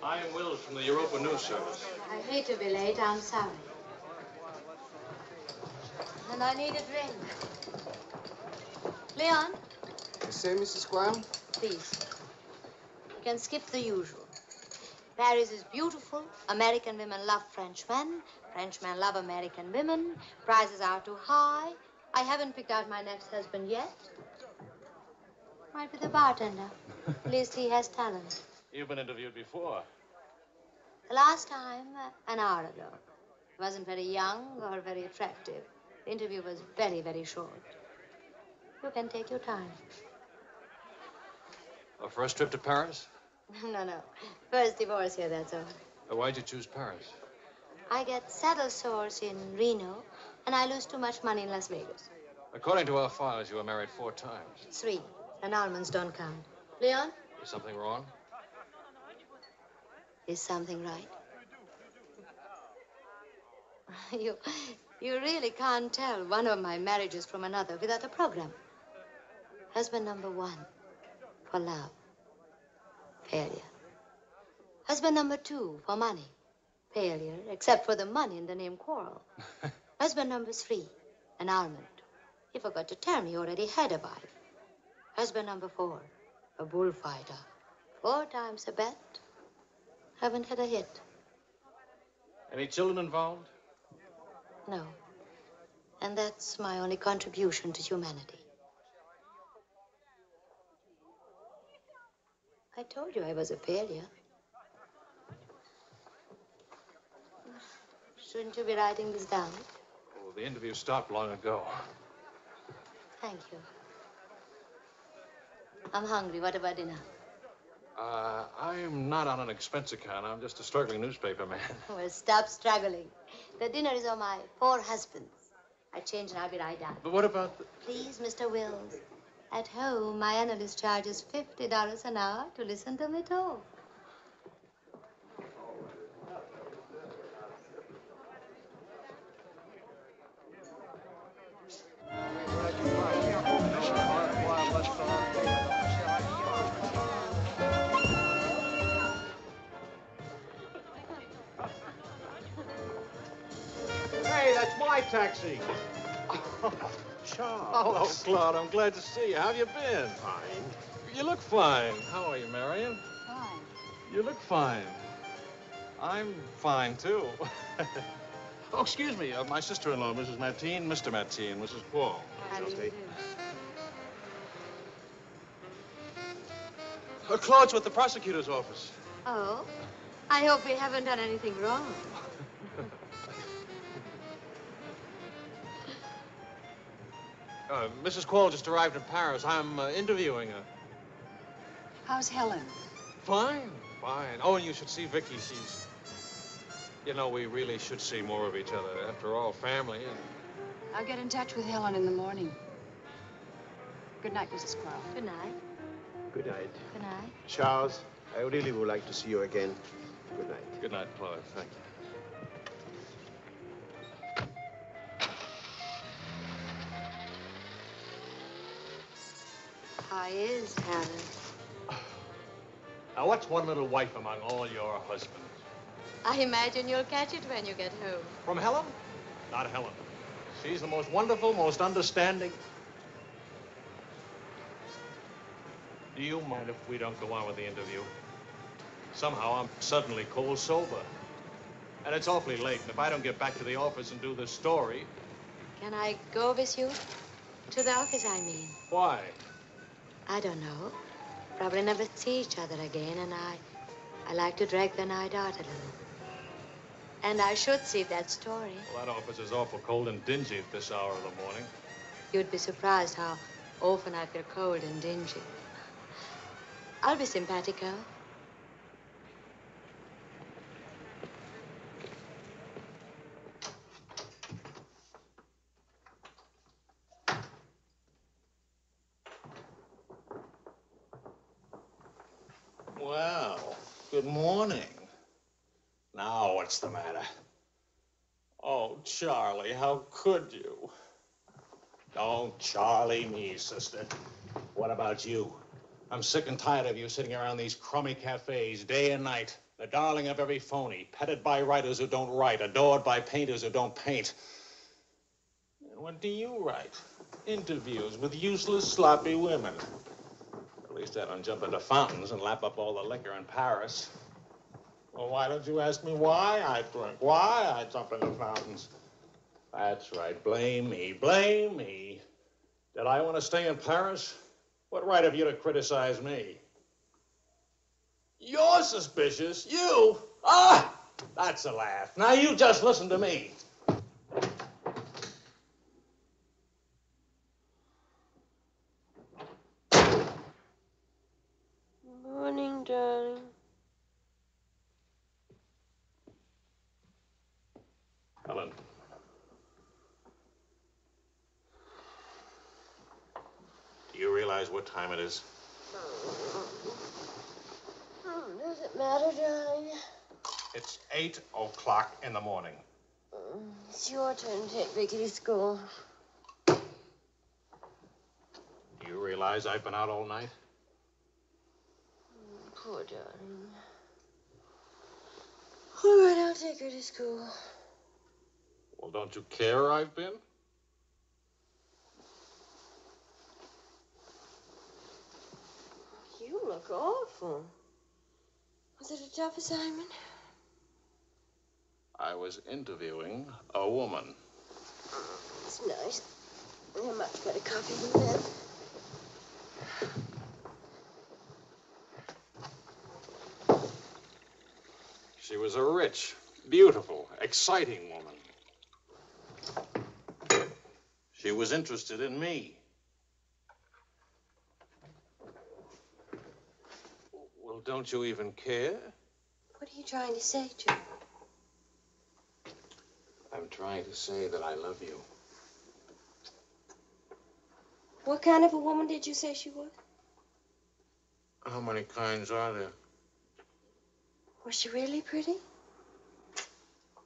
I am Wills from the Europa News Service. I hate to be late. I'm sorry. And I need a drink. Leon? You say, Mrs. Squire? Please. You can skip the usual. Paris is beautiful. American women love French men. French men love American women. Prices are too high. I haven't picked out my next husband yet. Might be the bartender. At least he has talent. You've been interviewed before. The last time, an hour ago. He wasn't very young or very attractive. The interview was very, very short. You can take your time. A first trip to Paris? No. First divorce here, that's all. Why'd you choose Paris? I get saddle sores in Reno, and I lose too much money in Las Vegas. According to our files, you were married 4 times. 3. Annulments don't count. Leon? Is something wrong? Is something right? You really can't tell one of my marriages from another without a program. Husband number 1, for love. Failure. Husband number 2, for money. Failure, except for the money and the name Quarrel. Husband number 3, an almond. He forgot to tell me he already had a wife. Husband number 4, a bullfighter. 4 times a bet. Haven't had a hit. Any children involved? No. And that's my only contribution to humanity. I told you I was a failure. Shouldn't you be writing this down? Oh, the interview stopped long ago. Thank you. I'm hungry. What about dinner? I'm not on an expense account. I'm just a struggling newspaper man. Well, stop struggling. The dinner is on my 4 husbands. I change and I'll be right down. But what about the... Please, Mr. Wills. At home, my analyst charges $50 an hour to listen to me talk. Hey, that's my taxi. Charles. Hello, Claude. I'm glad to see you. How have you been? Fine. You look fine. How are you, Marion? Fine. You look fine. I'm fine, too. Oh, excuse me. My sister-in-law, Mrs. Mateen, Mr. Mateen, Mrs. Paul. Claude's with the prosecutor's office. Oh? I hope we haven't done anything wrong. Mrs. Quall just arrived in Paris. I'm interviewing her. How's Helen? Fine, fine. Oh, and you should see Vicky. She's... You know, we really should see more of each other. After all, family and... I'll get in touch with Helen in the morning. Good night, Mrs. Quarrel. Good night. Good night. Good night. Charles, I really would like to see you again. Good night. Good night, Claude. Thank you. How is Helen? Now, what's one little wife among all your husbands? I imagine you'll catch it when you get home. From Helen? Not Helen. She's the most wonderful, most understanding. Do you mind if we don't go on with the interview? Somehow I'm suddenly cold sober. And it's awfully late. And if I don't get back to the office and do this story... Can I go with you? To the office, I mean. Why? I don't know. Probably never see each other again, and I like to drag the night out a little. And I should see that story. Well, that office is awful cold and dingy at this hour of the morning. You'd be surprised how often I feel cold and dingy. I'll be simpatico. Well, good morning. Now, what's the matter? Oh, Charlie, how could you? Don't Charlie me, sister. What about you? I'm sick and tired of you sitting around these crummy cafes day and night, the darling of every phony, petted by writers who don't write, adored by painters who don't paint. And what do you write? Interviews with useless, sloppy women. At least I don't jump into fountains and lap up all the liquor in Paris. Well, why don't you ask me why I drink, why I jump into fountains? That's right, blame me, blame me. Did I want to stay in Paris? What right have you to criticize me? You're suspicious, you? Ah, that's a laugh. Now you just listen to me. Morning, darling. Helen. Do you realize what time it is? Does it matter, darling? It's 8 o'clock in the morning. It's your turn to take Vicky to school. Do you realize I've been out all night? Poor darling. All right, I'll take her to school. Well, don't you care I've been? You look awful. Was it a tough assignment? I was interviewing a woman. It's nice. A much better copy than that. She was a rich, beautiful, exciting woman. She was interested in me. Well, don't you even care? What are you trying to say, Joe? I'm trying to say that I love you. What kind of a woman did you say she was? How many kinds are there? Was she really pretty?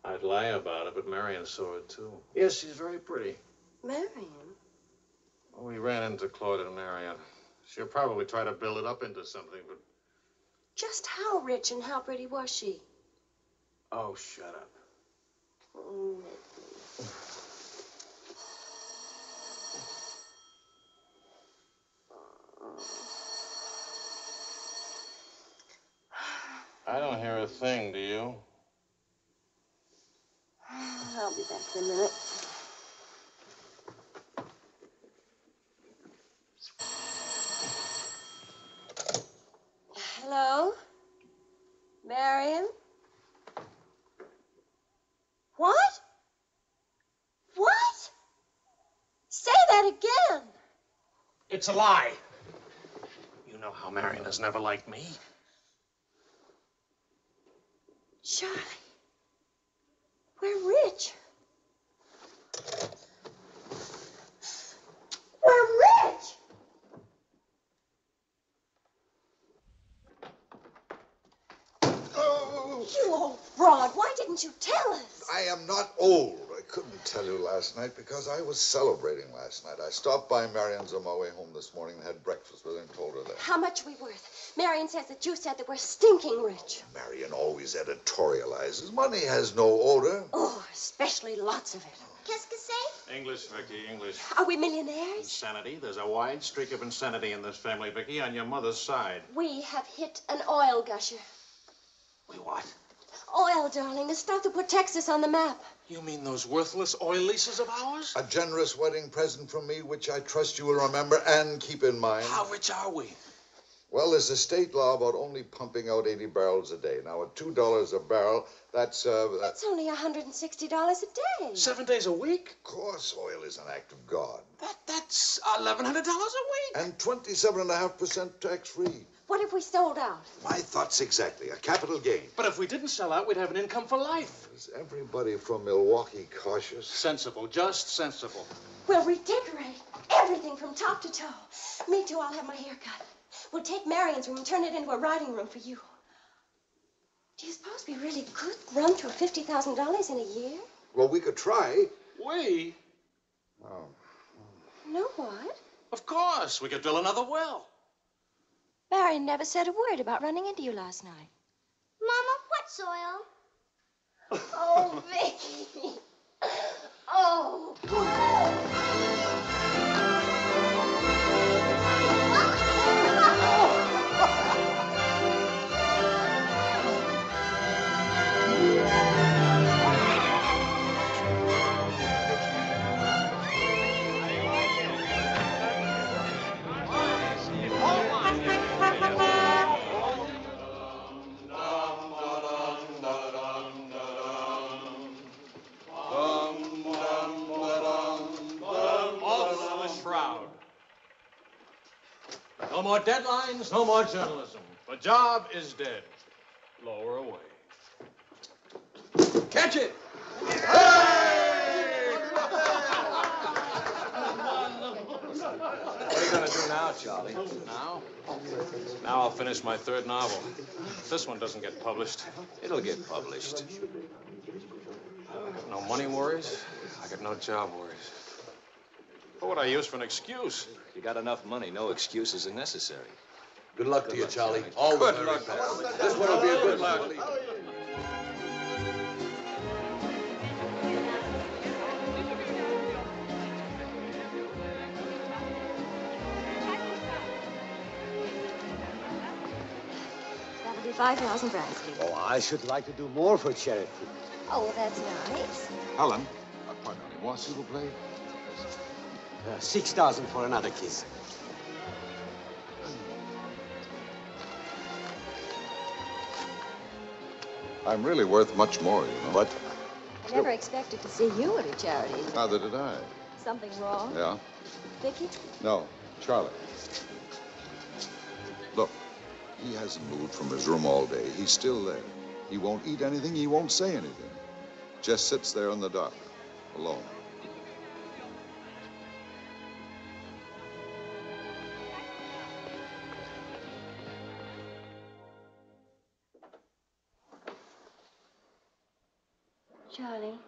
I'd lie about it, but Marion saw it, too. Yes, she's very pretty. Marion? We ran into Claude and Marion. She'll probably try to build it up into something, but... Just how rich and how pretty was she? Oh, shut up. I don't hear a thing, do you? I'll be back in a minute. Hello? Marion? What? What? Say that again. It's a lie. You know how Marion has never liked me. Charlie, we're rich. We're rich! You old fraud, why didn't you tell us? I am not old. I couldn't tell you last night because I was celebrating last night. I stopped by Marion's on my way home this morning and had breakfast with her and told her that. How much are we worth? Marion says that you said that we're stinking rich. Marion always editorializes. Money has no odor. Oh, especially lots of it. Qu'est-ce que c'est? English, Vicky, English. Are we millionaires? Insanity. There's a wide streak of insanity in this family, Vicky, on your mother's side. We have hit an oil gusher. We what? Oil, darling, the stuff that put Texas on the map. You mean those worthless oil leases of ours? A generous wedding present from me, which I trust you will remember and keep in mind. How rich are we? Well, there's a state law about only pumping out 80 barrels a day. Now, at $2 a barrel, that's That's only $160 a day. 7 days a week? Of course, oil is an act of God. That's $1,100 a week. And 27.5% tax-free. What if we sold out? My thoughts exactly. A capital gain. But if we didn't sell out, we'd have an income for life. Is everybody from Milwaukee cautious? Sensible, just sensible. We'll redecorate everything from top to toe. Me too, I'll have my hair cut. We'll take Marion's room and turn it into a writing room for you. Do you suppose we really could run through $50,000 in a year? Well, we could try. We? Oh. No, what? Of course. We could drill another well. Marion never said a word about running into you last night. Mama, what's oil? Oh, Vicky. Oh. No more deadlines, no more journalism. The job is dead. Lower away. Catch it! What are you going to do now, Charlie? Now? Now I'll finish my third novel. If this one doesn't get published. It'll get published. I got no money worries. I got no job worries. What would I use for an excuse? You got enough money. No excuses are necessary. Good luck to you, Charlie. Charlie. All the Good very luck. best. This one will be a good one. 25,000 francs, please. Oh, I should like to do more for charity. Oh, that's nice. Helen, pardonnez-moi, s'il vous plaît. 6,000 for another kiss. I'm really worth much more, you know. What? I never expected to see you at a charity. Neither did I. Something wrong? Yeah? Vicky? No, Charlie. Look, he hasn't moved from his room all day. He's still there. He won't eat anything. He won't say anything. Just sits there in the dark, alone. Charlie.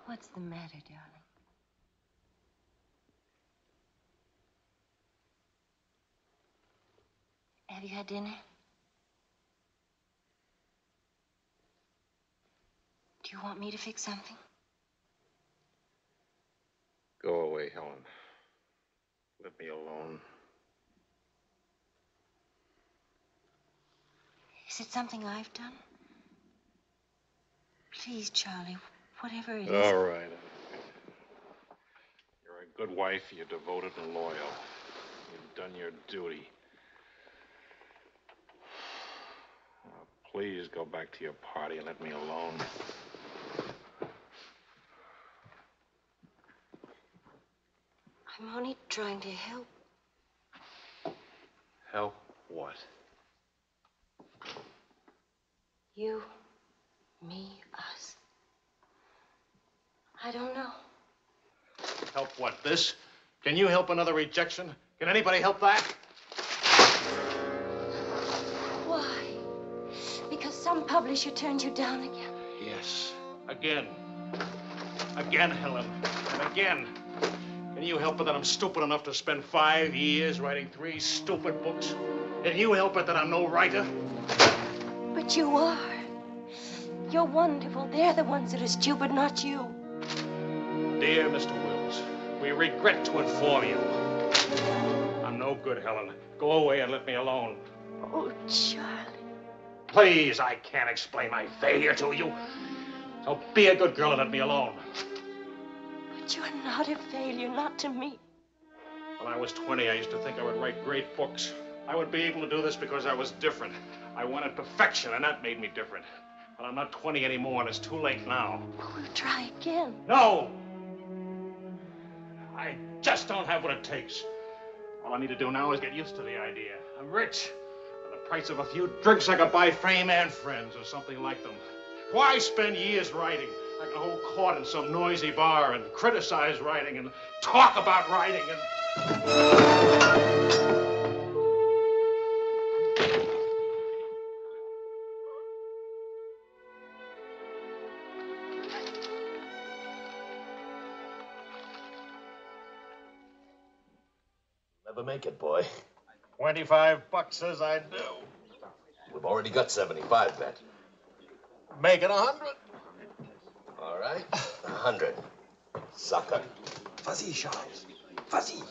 What's the matter, darling? Have you had dinner? Do you want me to fix something? Go away, Helen. Let me alone. Is it something I've done? Please, Charlie, whatever it is. All right. You're a good wife. You're devoted and loyal. You've done your duty. Now, please go back to your party and let me alone. I'm only trying to help. Help what? You, me, us. I don't know. Help what? This? Can you help another rejection? Can anybody help that? Why? Because some publisher turned you down again? Yes. Again. Again, Helen. And again. Can you help it that I'm stupid enough to spend 5 years writing 3 stupid books? Can you help it that I'm no writer? But you are. You're wonderful. They're the ones that are stupid, not you. Dear Mr. Wills, we regret to inform you. I'm no good, Helen. Go away and let me alone. Oh, Charlie. Please, I can't explain my failure to you. So be a good girl and let me alone. But you're not a failure, not to me. When I was 20, I used to think I would write great books. I would be able to do this because I was different. I wanted perfection, and that made me different. But I'm not 20 anymore, and it's too late now. We'll try again. No! I just don't have what it takes. All I need to do now is get used to the idea. I'm rich. For the price of a few drinks, I could buy fame and friends or something like them. Why spend years writing? I can hold court in some noisy bar and criticize writing and talk about writing and... Never make it, boy. $25 says I do. We've already got 75 bet. Make it 100. All right, 100. Sucker. Vas-y, Charles. Vas-y.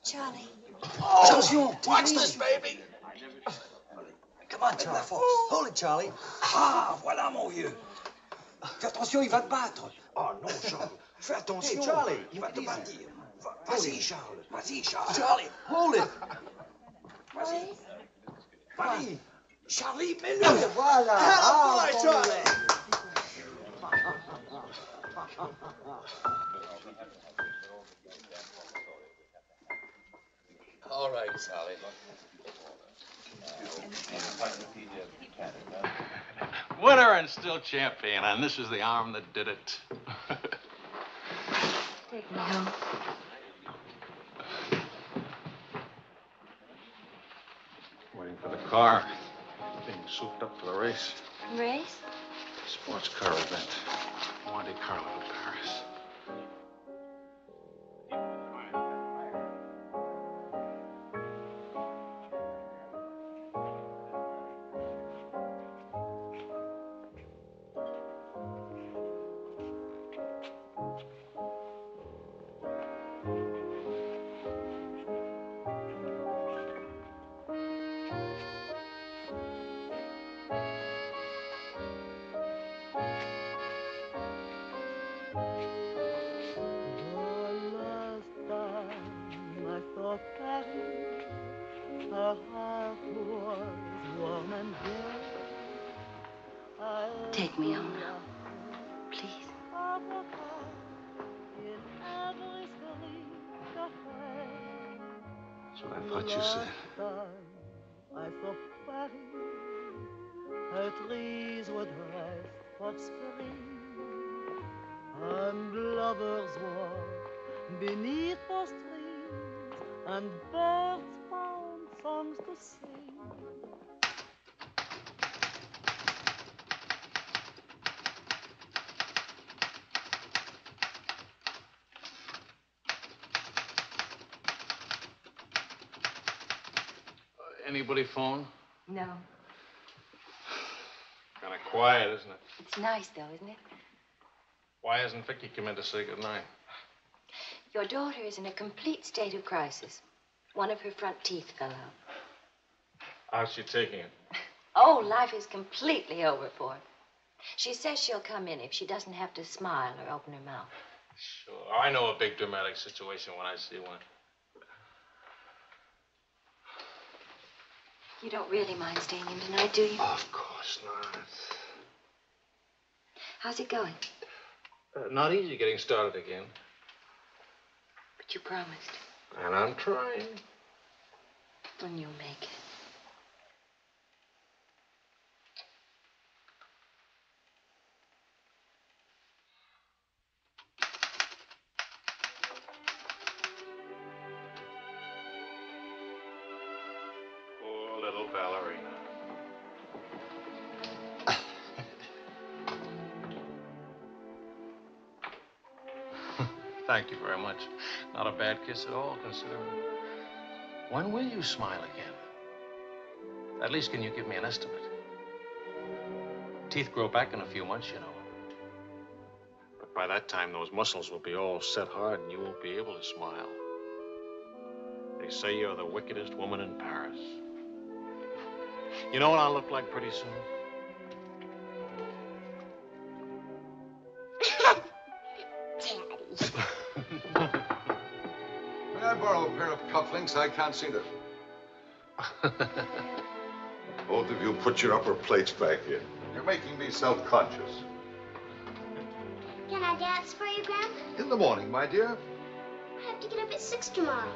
Charlie. Oh, attention. Watch this, baby. Come on, Charlie. Hold it, Charlie. Ah, voilà, mon vieux. Fais attention, il va te battre. Oh, non, Charles. Fais attention. Hey, Charlie, il va te battre. Vas-y, Charles. Vas-y, Charles. Charlie, hold it. Vas-y. Vas-y. Charlie, mets-le. Voilà. Ah, Charlie. All right, Sally. Winner and still champion, and this is the arm that did it. Take me home. Waiting for the car. Being souped up for the race. Race? Sports car event. Monte Carlo to Paris. Take me home now, please. That's what I thought you said. I saw Paris, her trees would rest for spring, and lovers walk beneath those trees, and birds found songs to sing. Anybody phone? No. Kind of quiet, isn't it? It's nice, though, isn't it? Why hasn't Vicky come in to say goodnight? Your daughter is in a complete state of crisis. One of her front teeth fell out. How's she taking it? Oh, life is completely over for her. She says she'll come in if she doesn't have to smile or open her mouth. Sure. I know a big dramatic situation when I see one. You don't really mind staying in tonight, do you? Of course not. How's it going? Not easy getting started again. But you promised. And I'm trying. When you'll make it. Poor little ballerina. Thank you very much. Not a bad kiss at all, considering. When will you smile again? At least can you give me an estimate? Teeth grow back in a few months, you know. But by that time, those muscles will be all set hard and you won't be able to smile. They say you're the wickedest woman in Paris. You know what I'll look like pretty soon? May I borrow a pair of cufflinks? I can't see them. Both of you put your upper plates back in. You're making me self-conscious. Can I dance for you, Grandpa? In the morning, my dear. I have to get up at 6 tomorrow.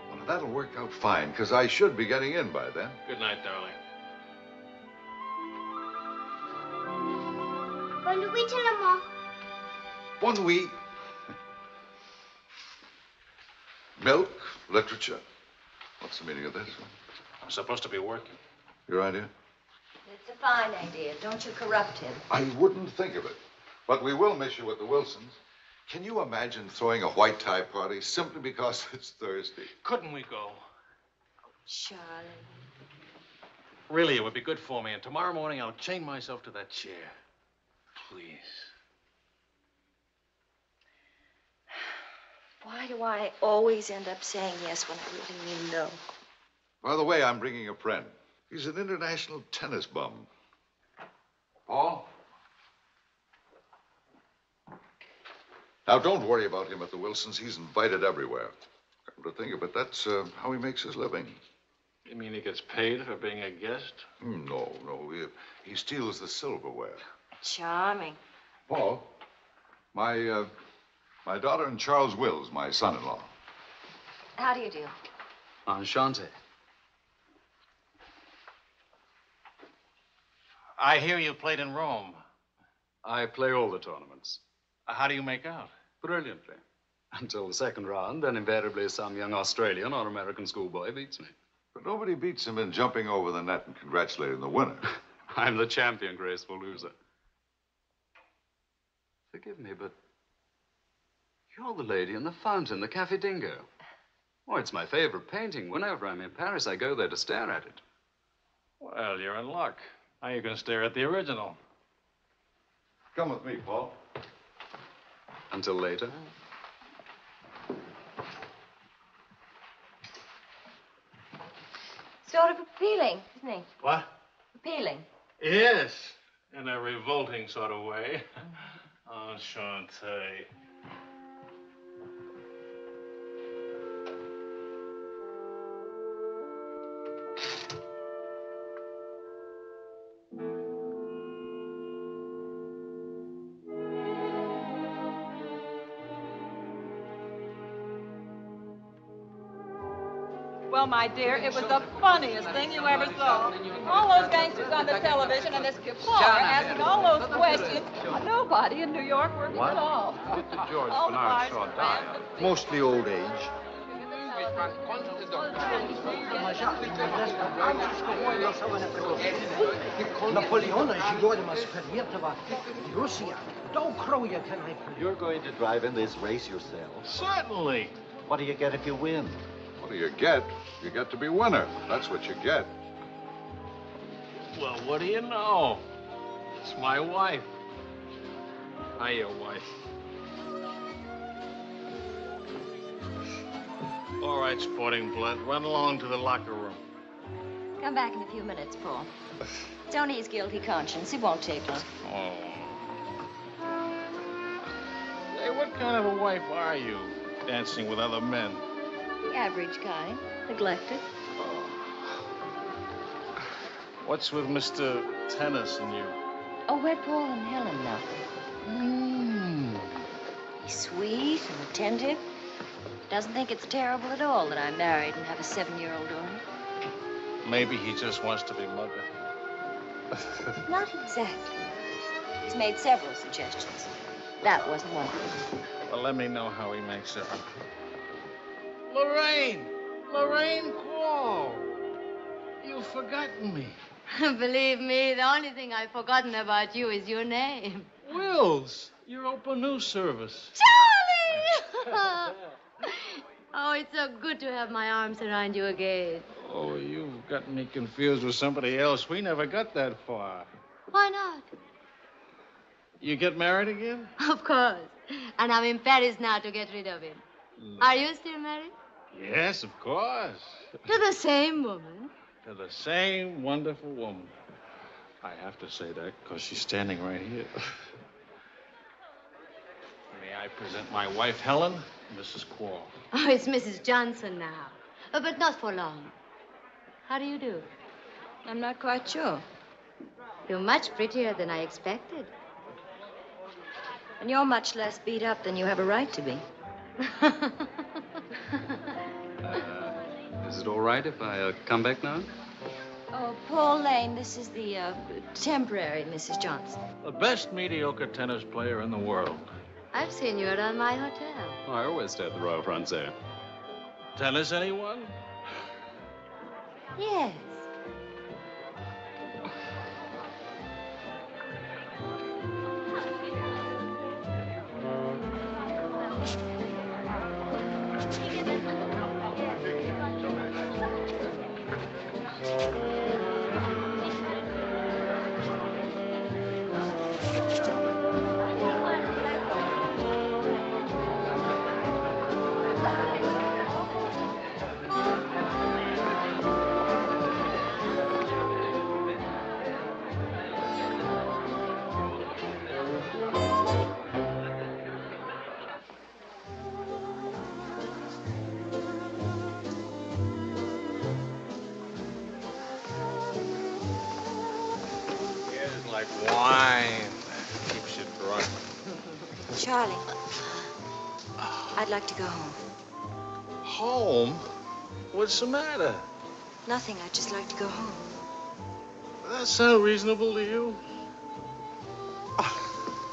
Well, that'll work out fine, because I should be getting in by then. Good night, darling. Bonne nuit, maman. Bonne nuit. Milk, literature. What's the meaning of this? I'm supposed to be working. Your idea? It's a fine idea. Don't you corrupt him. I wouldn't think of it. But we will miss you with the Wilsons. Can you imagine throwing a white tie party simply because it's Thursday? Couldn't we go? Charlie. Really, it would be good for me. And tomorrow morning, I'll chain myself to that chair. Please. Why do I always end up saying yes when I really mean no? By the way, I'm bringing a friend. He's an international tennis bum. Paul? Now, don't worry about him at the Wilsons. He's invited everywhere. Come to think of it, that's how he makes his living. You mean he gets paid for being a guest? No. He steals the silverware. Charming. Paul, my daughter and Charles Wills, my son-in-law. How do you do? Enchanté. I hear you played in Rome. I play all the tournaments. How do you make out? Brilliantly. Until the second round, then invariably some young Australian or American schoolboy beats me. But nobody beats him in jumping over the net and congratulating the winner. I'm the champion graceful loser. Forgive me, but you're the lady in the fountain, the Café Dingo. Oh, it's my favorite painting. Whenever I'm in Paris, I go there to stare at it. Well, you're in luck. Now you can stare at the original. Come with me, Paul. Until later. Sort of appealing, isn't he? What? Appealing. Yes, in a revolting sort of way. Enchanté. Well, my dear, it was the funniest thing you ever saw. All those gangsters on the television and this Polar asking all those questions. Nobody in New York working at all. Dr. George All the Bernard bars Shaw were died. Mostly old age. You're going to drive in this race yourself? Certainly. What do you get if you win? What do you get? You get to be winner. That's what you get. Well, what do you know? It's my wife. Hiya, wife. All right, sporting blood, run along to the locker room. Come back in a few minutes, Paul. It's only his guilty conscience. It won't take long. Oh. Hey, what kind of a wife are you, dancing with other men? The average kind. Neglected. What's with Mr. Tennis and you? Oh, we're Paul and Helen now. He's sweet and attentive. Doesn't think it's terrible at all that I'm married and have a 7-year-old daughter. Maybe he just wants to be mother. Not exactly. He's made several suggestions. That wasn't one of them. Well, let me know how he makes it. Lorraine! Lorraine Quall! You've forgotten me. Believe me, the only thing I've forgotten about you is your name. Wills, your open news service. Charlie! Oh, it's so good to have my arms around you again. Oh, you've got me confused with somebody else. We never got that far. Why not? You get married again? Of course. And I'm in Paris now to get rid of him. Are you still married? Yes, of course. To the same woman? To the same wonderful woman. I have to say that because she's standing right here. May I present my wife, Helen, Mrs. Quall. Oh, it's Mrs. Johnson now. But not for long. How do you do? I'm not quite sure. You're much prettier than I expected. And you're much less beat up than you have a right to be. Is it all right if I come back now? Oh, Paul Lane, this is the temporary Mrs. Johnson. The best mediocre tennis player in the world. I've seen you around my hotel. Oh, I always stay at the Royal Francais. Tennis, anyone? Yes. Like wine. Keeps you drunk. Charlie, I'd like to go home. Home? What's the matter? Nothing. I'd just like to go home. Does that sound reasonable to you?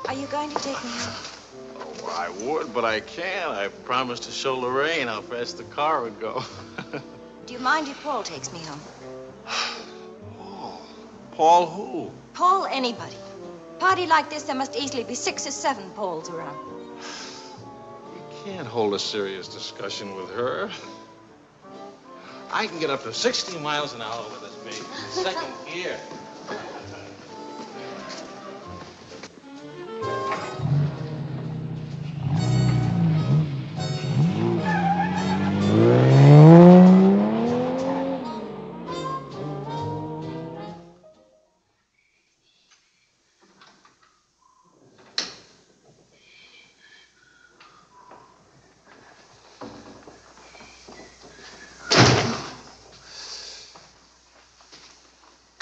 Are you going to take me home? Oh, I would, but I can't. I promised to show Lorraine how fast the car would go. Do you mind if Paul takes me home? Paul who? Paul anybody. party like this, there must easily be 6 or 7 Pauls around. Can't hold a serious discussion with her. I can get up to 60 miles an hour with this baby. Second gear.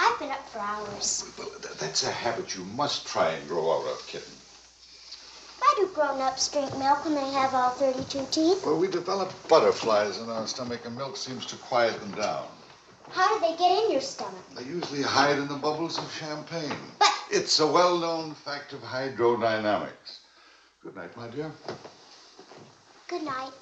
I've been up for hours. Well, that's a habit you must try and grow out of, kitten. Why do grown-ups drink milk when they have all 32 teeth? Well, we develop butterflies in our stomach, and milk seems to quiet them down. How do they get in your stomach? They usually hide in the bubbles of champagne. But it's a well-known fact of hydrodynamics. Good night, my dear. Good night.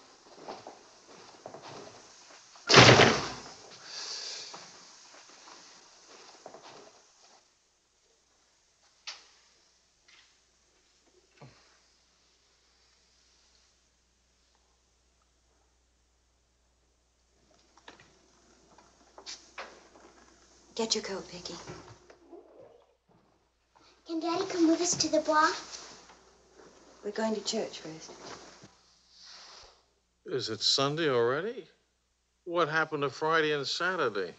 Get your coat, Vicky. Can Daddy come with us to the Bois? We're going to church first. Is it Sunday already? What happened to Friday and Saturday?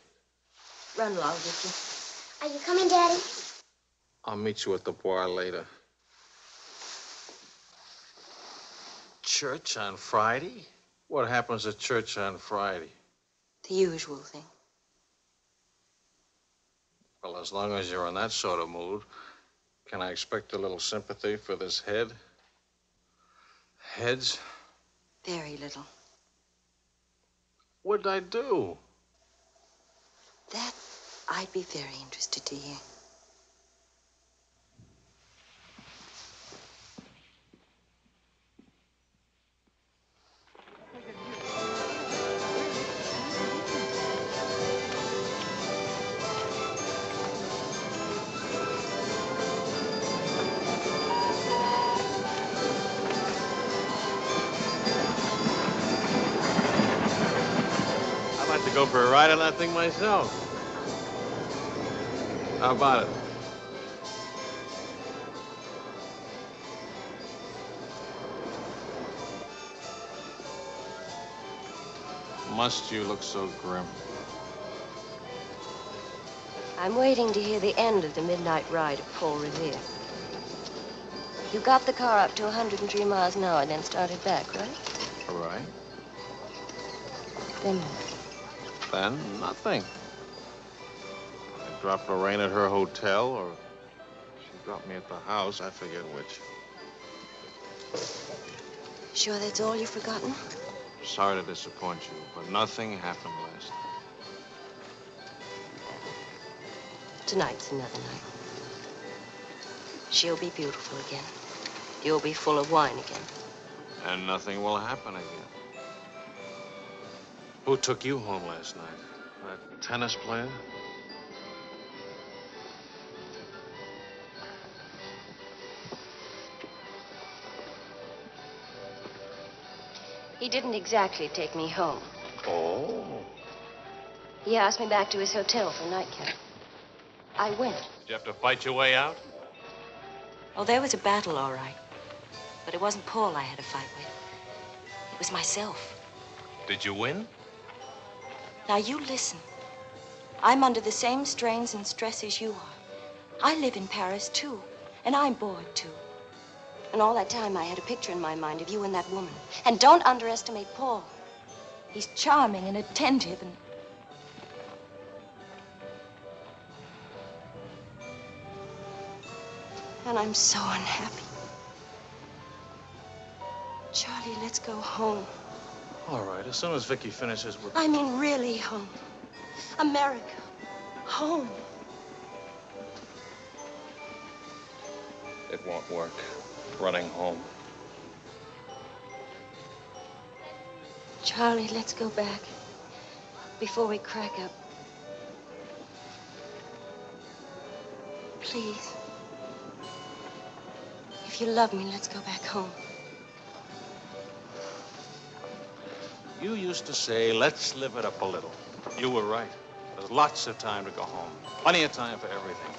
Run along, Vicky. Are you coming, Daddy? I'll meet you at the bar later. Church on Friday? What happens at church on Friday? The usual thing. Well, as long as you're in that sort of mood, can I expect a little sympathy for this head? Heads? Very little. What'd I do? That I'd be very interested to hear. I'd like to go for a ride on that thing myself. How about it? Must you look so grim? I'm waiting to hear the end of the midnight ride of Paul Revere. You got the car up to 103 miles an hour and then started back, right? All right. Then what? Then nothing. I dropped Lorraine at her hotel, or she dropped me at the house. I forget which. Sure that's all you've forgotten? Sorry to disappoint you, but nothing happened last night. Tonight's another night. She'll be beautiful again. You'll be full of wine again. And nothing will happen again. Who took you home last night? That tennis player? He didn't exactly take me home. Oh. He asked me back to his hotel for a nightcap. I went. Did you have to fight your way out? Oh, there was a battle, all right. But it wasn't Paul I had to fight with. It was myself. Did you win? Now, you listen. I'm under the same strains and stress as you are. I live in Paris, too. And I'm bored, too. And all that time, I had a picture in my mind of you and that woman. And don't underestimate Paul. He's charming and attentive and... And I'm so unhappy. Charlie, let's go home. All right, as soon as Vicky finishes with... I mean, really home. America. Home. It won't work. Running home. Charlie, let's go back. Before we crack up. Please. If you love me, let's go back home. You used to say, let's live it up a little. You were right. There's lots of time to go home. Plenty of time for everything.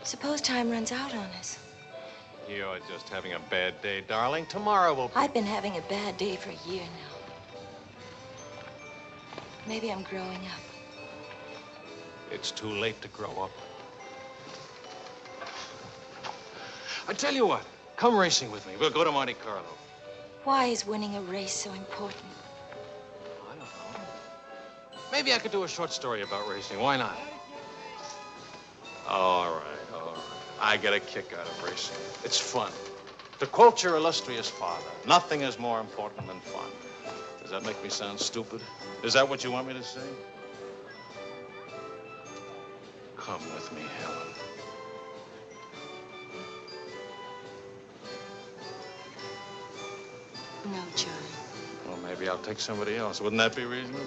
Suppose time runs out on us. You're just having a bad day, darling. Tomorrow will... I've been having a bad day for a year now. Maybe I'm growing up. It's too late to grow up. I tell you what, come racing with me. We'll go to Monte Carlo. Why is winning a race so important? I don't know. Maybe I could do a short story about racing. Why not? All right. I get a kick out of racing. It's fun. To quote your illustrious father, nothing is more important than fun. Does that make me sound stupid? Is that what you want me to say? Come with me, Helen. No, Charlie. Well, maybe I'll take somebody else. Wouldn't that be reasonable?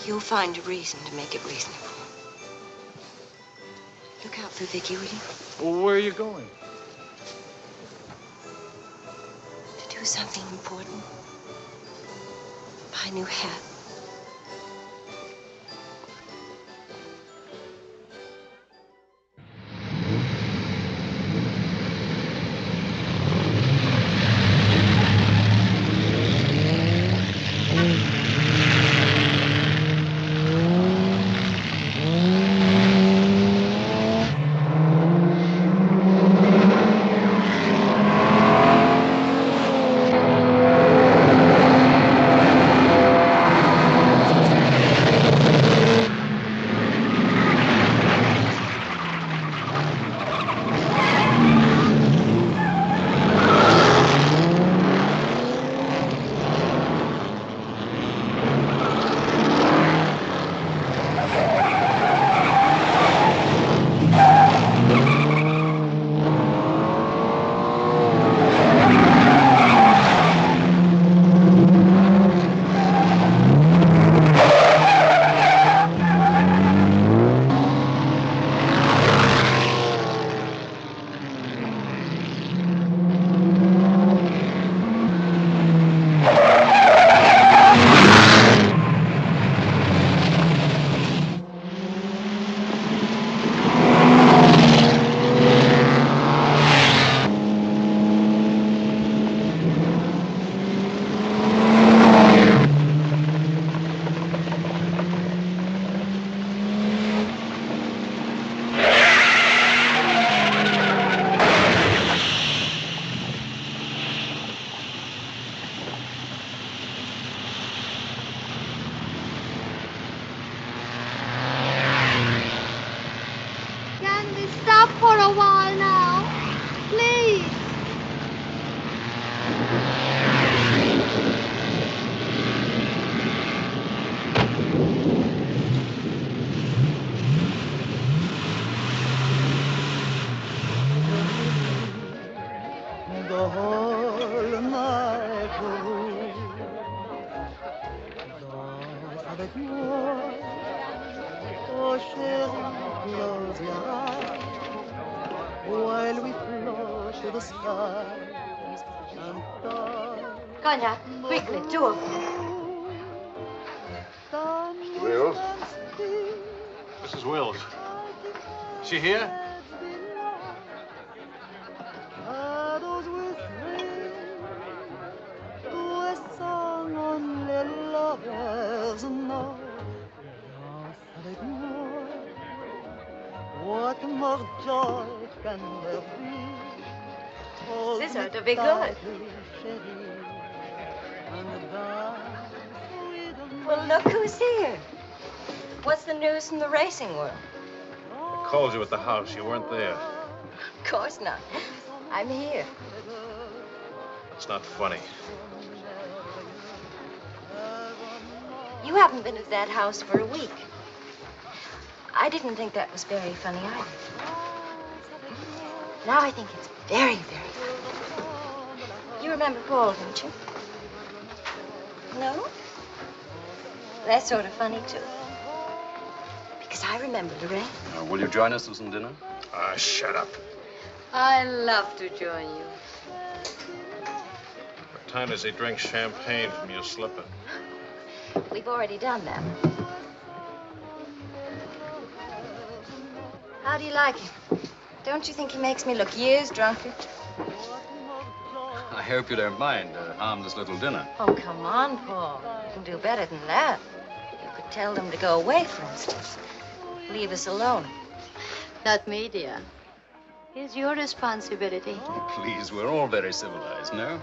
You'll find a reason to make it reasonable. Look out for Vicky, will you? Well, where are you going? To do something important. Buy a new hat. For a while now, please. The whole night through, danse avec moi. Oh chérie, close your eyes while we float to the skies and die. Cognac, quickly, 2 of them. Wills? Mrs. Wills. She here? Shadows will swing to a song only lovers know. Danse avec moi. What more joy can there be? Hold This me ought to be good. tightly, chérie, and dance with Well, look who's here. What's the news from the racing world? I called you at the house. You weren't there. Of course not. I'm here. It's not funny. You haven't been at that house for a week. I didn't think that was very funny either. Now I think it's very, very funny. You remember Paul, don't you? No? That's sort of funny, too. Because I remember, Lorraine. Will you join us for some dinner? Ah, shut up. I love to join you. What time does he drink champagne from your slipper? We've already done that. How do you like him? Don't you think he makes me look years drunker? I hope you don't mind a harmless little dinner. Oh, come on, Paul. You can do better than that. You could tell them to go away, for instance. Leave us alone. Not me, dear. It's your responsibility. Please, we're all very civilized, no?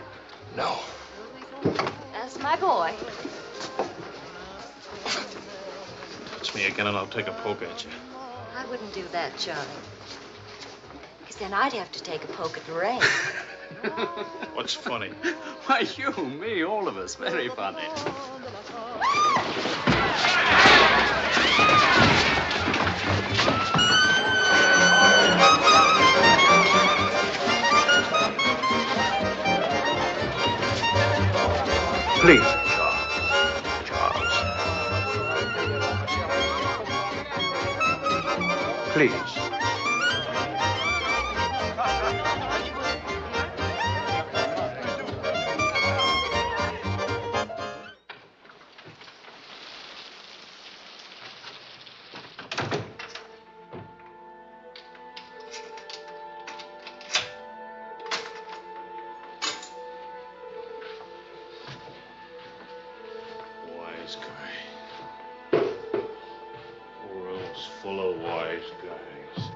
No. That's my boy. Touch me again and I'll take a poke at you. I wouldn't do that, Charlie. Because then I'd have to take a poke at Lorraine. What's funny? Why, you, me, all of us. Very funny. Please. Please. Wise guy. World's full of wise guys.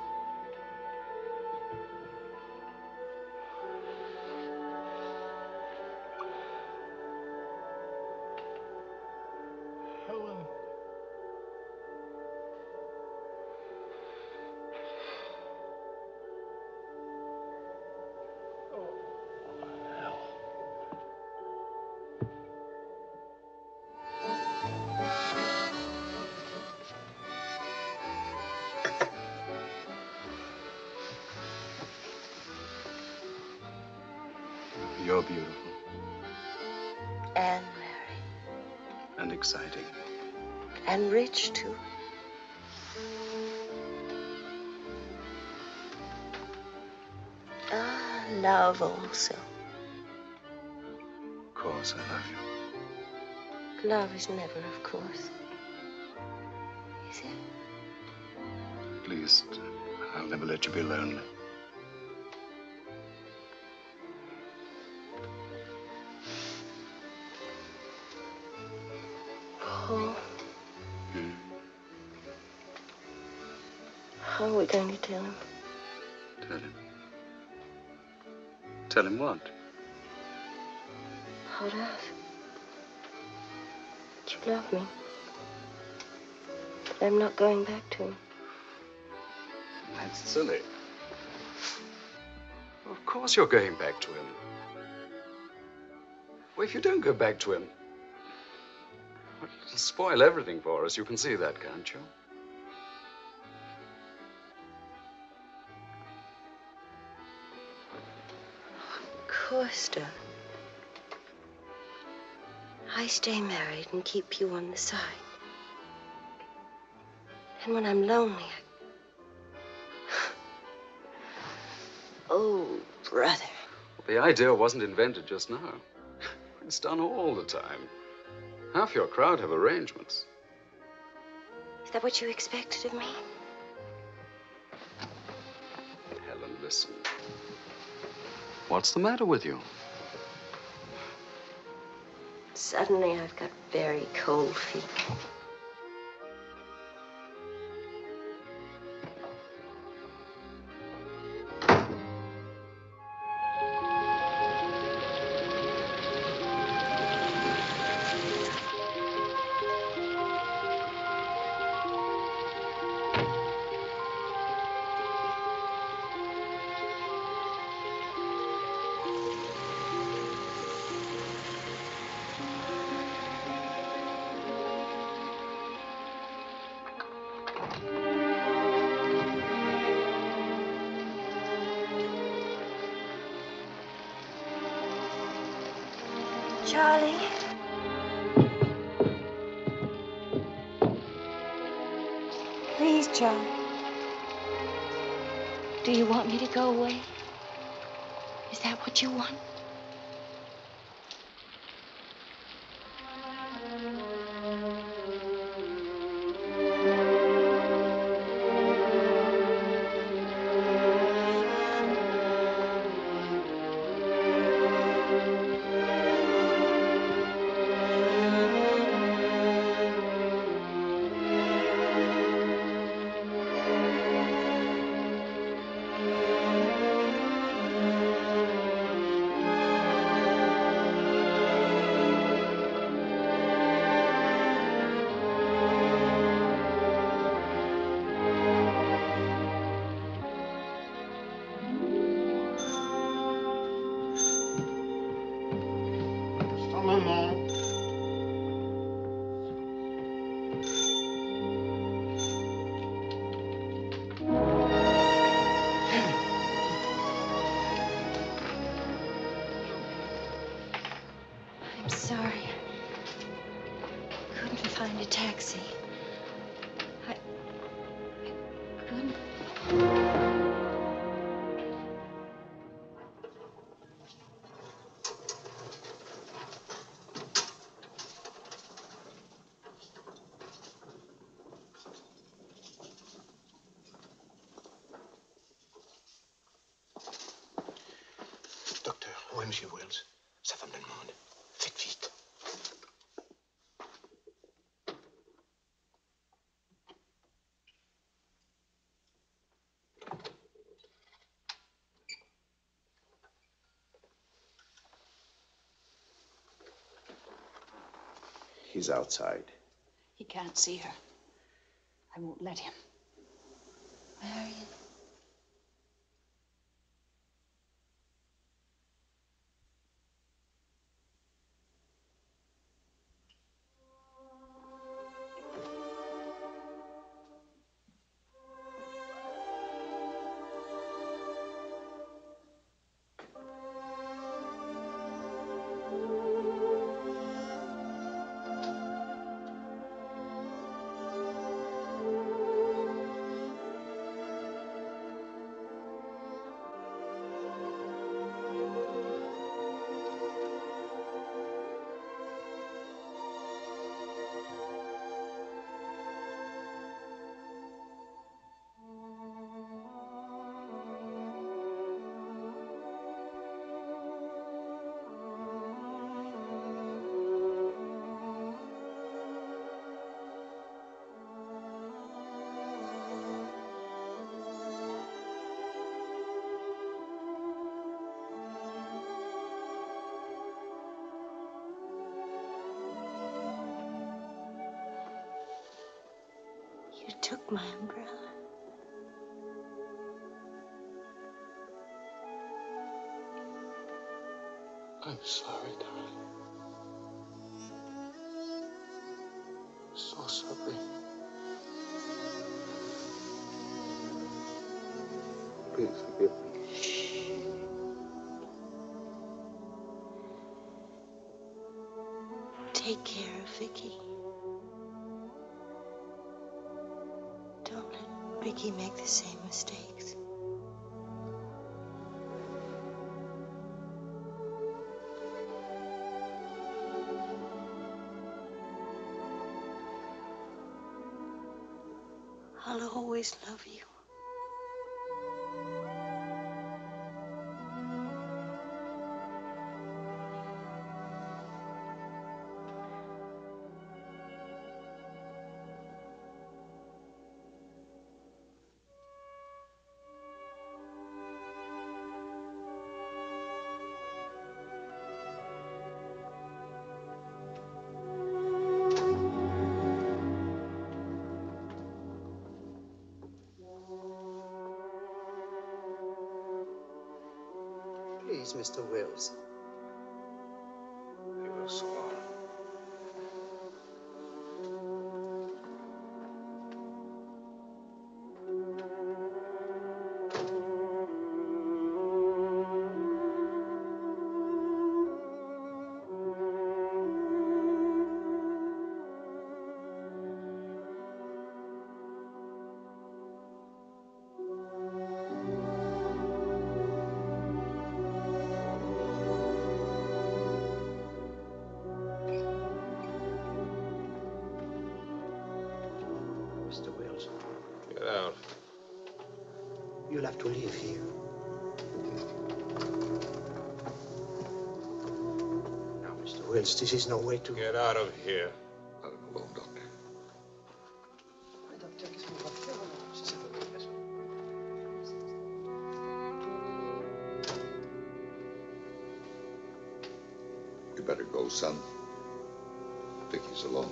Helen. You're beautiful And married. and exciting. And rich, too. Ah, love also. Of course, I love you. Love is never, of course. Is it? At least, I'll never let you be lonely. Paul. How are we going to tell him? Tell him. Tell him what? How to ask? You love me. But I'm not going back to him. That's silly. Of course you're going back to him. Well, if you don't go back to him, it'll spoil everything for us. You can see that, can't you? Of course, Donna. I stay married and keep you on the side. And when I'm lonely, Oh, brother. The idea wasn't invented just now. It's done all the time. Half your crowd have arrangements. Is that what you expected of me? Helen, listen. What's the matter with you? Suddenly, I've got very cold feet. Charlie. Please, Charlie. Do you want me to go away? Is that what you want? I'm sorry. I couldn't find a taxi. I couldn't. Docteur, où est Monsieur Wells? Sa femme me demande. Faites vite. He's outside. He can't see her. I won't let him. Marion. You took my umbrella. I'm sorry, darling. So sorry. Please forgive me. Take care of Vicky. Don't let Vicky make the same mistakes. I'll always love you. Please, Mr. Wells. He was gone. You'll have to live here. Now, Mr. Wills, this is no way to... Get out of here. Let him alone, Doctor. You better go, son. Vicky's alone.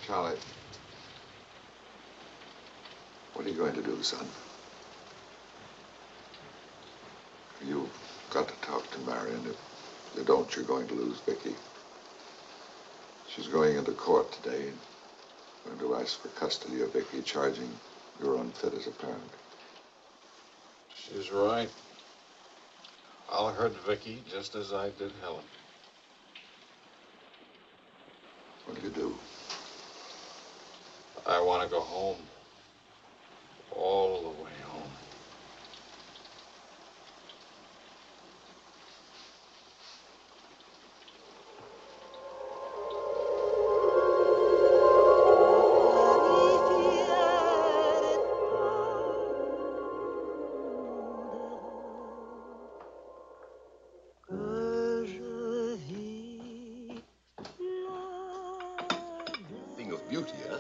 Charlie, what are you going to do, son? You've got to talk to Marion. If you don't, you're going to lose Vicky. She's going into court today and going to ask for custody of Vicky, charging you're unfit as a parent. She's right. I'll hurt Vicky just as I did Helen. What do you do? I want to go home. All the way home. Thing of beauty, huh?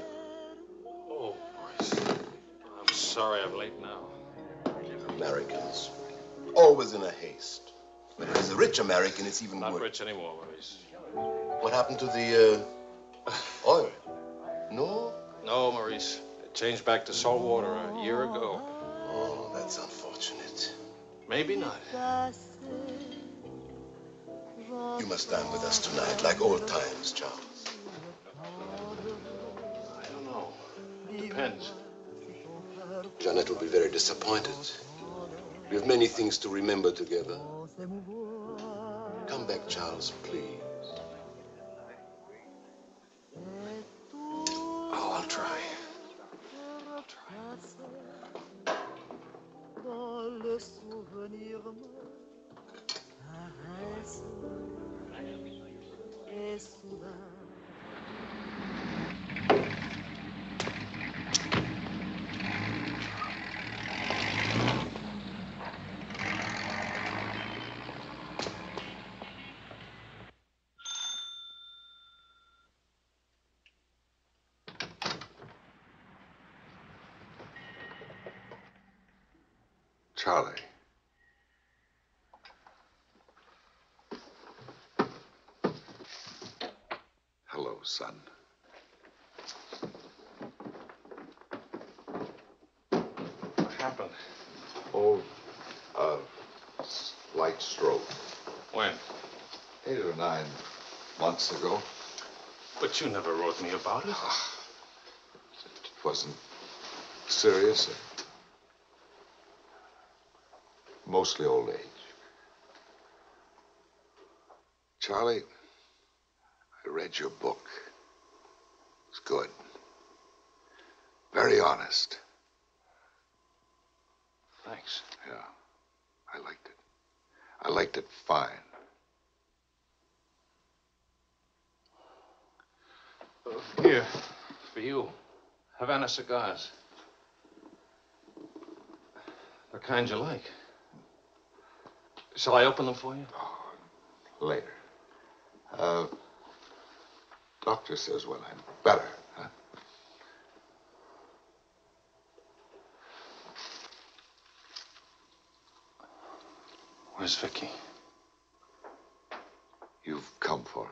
Oh, Maurice. I'm sorry I'm late now. Americans. Always in a haste. When it is a rich American, it's even Not worse. rich anymore, Maurice. What happened to the, oil? No? No, Maurice. It changed back to salt water a year ago. Oh, that's unfortunate. Maybe not. You must dine with us tonight, like old times, Charles. I don't know. It depends. Janet will be very disappointed. We have many things to remember together. Come back, Charles, please. Oh, I'll try. Quand le souvenir me caresse et soudain Charlie. Hello, son. What happened? Oh, slight stroke. When? 8 or 9 months ago. But you never wrote me about it. It wasn't serious. Mostly old age. Charlie, I read your book. It's good. Very honest. Thanks. Yeah, I liked it. I liked it fine. Here, for you. Havana cigars. The kind you like. Shall I open them for you? Oh, later. Doctor says when I'm better, huh? Where's Vicky? You've come for her.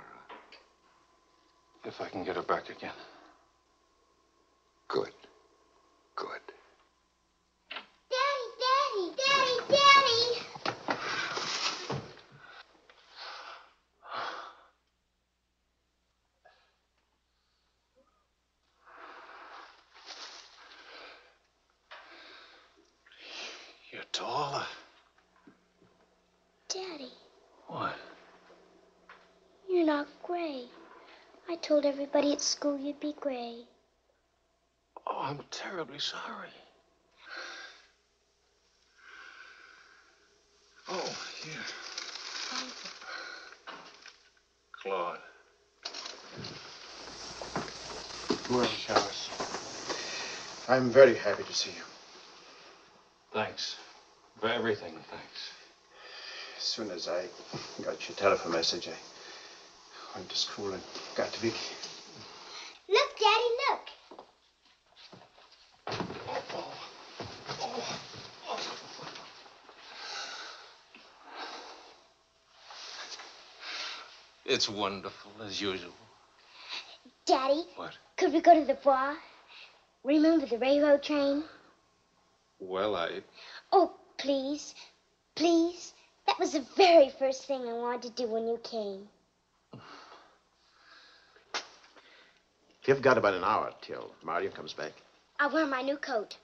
If I can get her back again. Good. Good. Daddy, Daddy, Daddy, Daddy! You're taller. Daddy, What? you're not gray. I told everybody at school you'd be gray. Oh, I'm terribly sorry. Oh, here. Claude. Well, Charles, I'm very happy to see you. Thanks. For everything, thanks. As soon as I got your telephone message, I went to school and got to Vicky. Look, Daddy, look. It's wonderful, as usual. Daddy. What? Could we go to the bar? Remember the railroad train? Well, Oh, please. Please. That was the very first thing I wanted to do when you came. You've got about an hour till Mario comes back. I'll wear my new coat.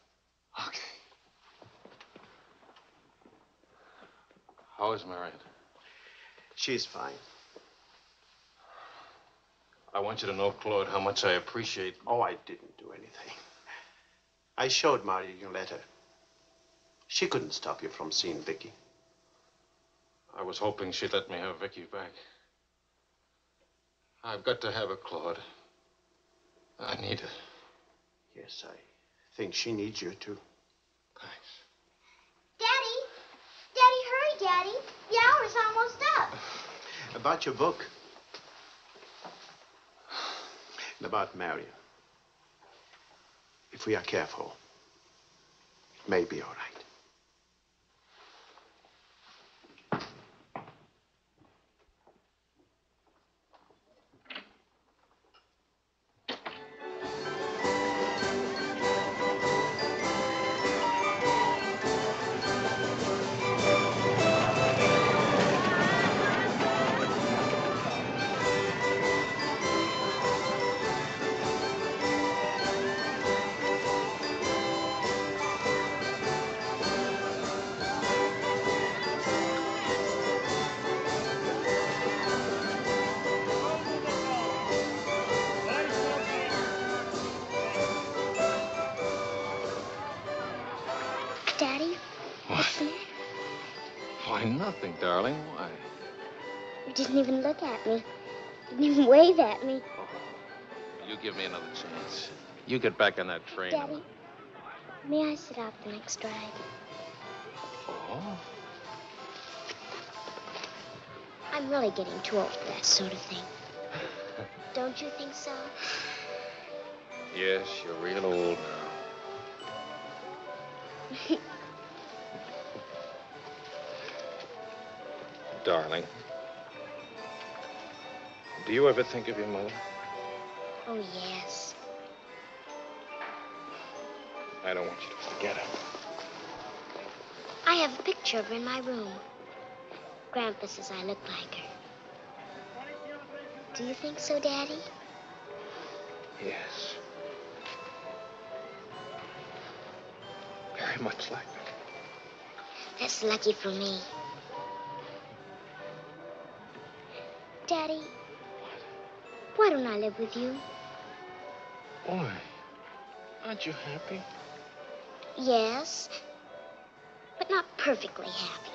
Okay. How is Marion? She's fine. I want you to know, Claude, how much I appreciate... Oh, I didn't do anything. I showed Mario your letter. She couldn't stop you from seeing Vicky. I was hoping she'd let me have Vicky back. I've got to have her, Claude. I need her. Yes, I think she needs you, too. Thanks. Daddy! Daddy, hurry, Daddy. The hour's almost up. About your book. And about Marion. If we are careful, it may be all right. Daddy? What? What's the matter? Why, nothing, darling. Why? You didn't even look at me. Didn't even wave at me. You give me another chance. You get back on that train. Daddy, may I sit out the next ride? Oh? I'm really getting too old for that sort of thing. Don't you think so? Yes, you're real old now. Darling, do you ever think of your mother? Oh, yes. I don't want you to forget her. I have a picture of her in my room. Grandpa says I look like her. Do you think so, Daddy? Yes. Very much like her. That's lucky for me. Daddy, why don't I live with you? Why? Aren't you happy? Yes, but not perfectly happy.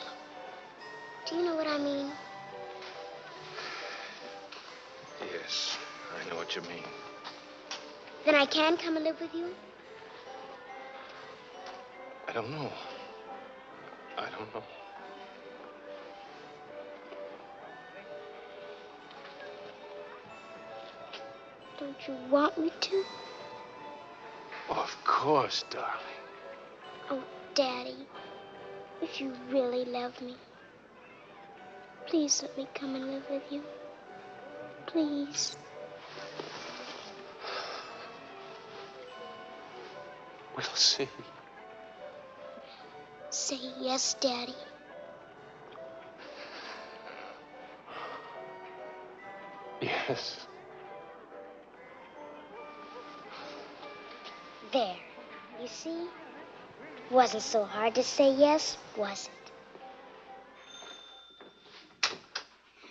Do you know what I mean? Yes, I know what you mean. Then I can come and live with you? I don't know. I don't know. Don't you want me to? Of course, darling. Oh, Daddy, if you really love me, please let me come and live with you. Please. We'll see. Say yes, Daddy. Yes. There. You see? Wasn't so hard to say yes, was it?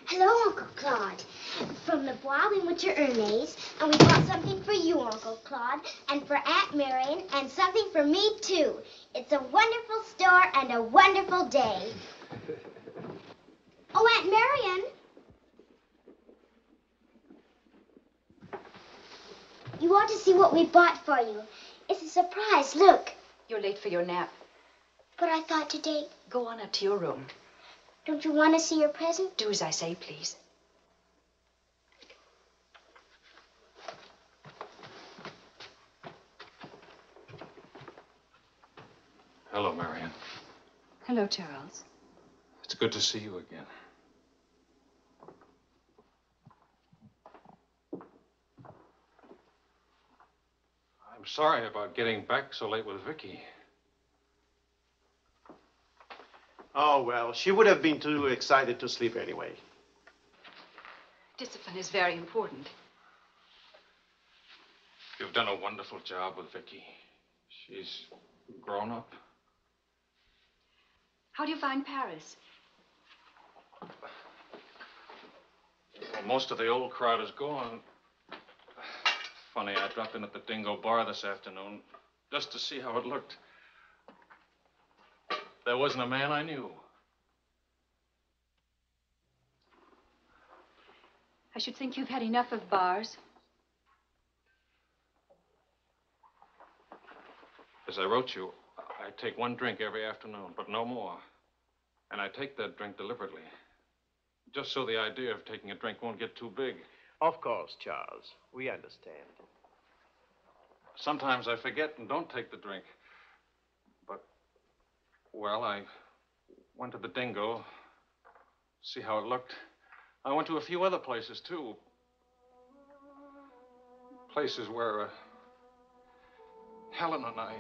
Hello, Uncle. Claude. From the Bois, we went to Ernest's, and we bought something for you, Uncle Claude, and for Aunt Marion, and something for me, too. It's a wonderful store and a wonderful day. Oh, Aunt Marion. You ought to see what we bought for you. It's a surprise. Look. You're late for your nap. But I thought today... Go on up to your room. Don't you want to see your present? Do as I say, please. Hello, Marion. Hello, Charles. It's good to see you again. I'm sorry about getting back so late with Vicky. Oh, well, she would have been too excited to sleep anyway. Discipline is very important. You've done a wonderful job with Vicky. She's grown up. How do you find Paris? Well, most of the old crowd is gone. Funny, I dropped in at the Dingo Bar this afternoon just to see how it looked. There wasn't a man I knew. I should think you've had enough of bars. As I wrote you, I take one drink every afternoon, but no more. And I take that drink deliberately, just so the idea of taking a drink won't get too big. Of course, Charles. We understand. Sometimes I forget and don't take the drink. But, well, I went to the Dingo, see how it looked. I went to a few other places, too. Places where Helen and I...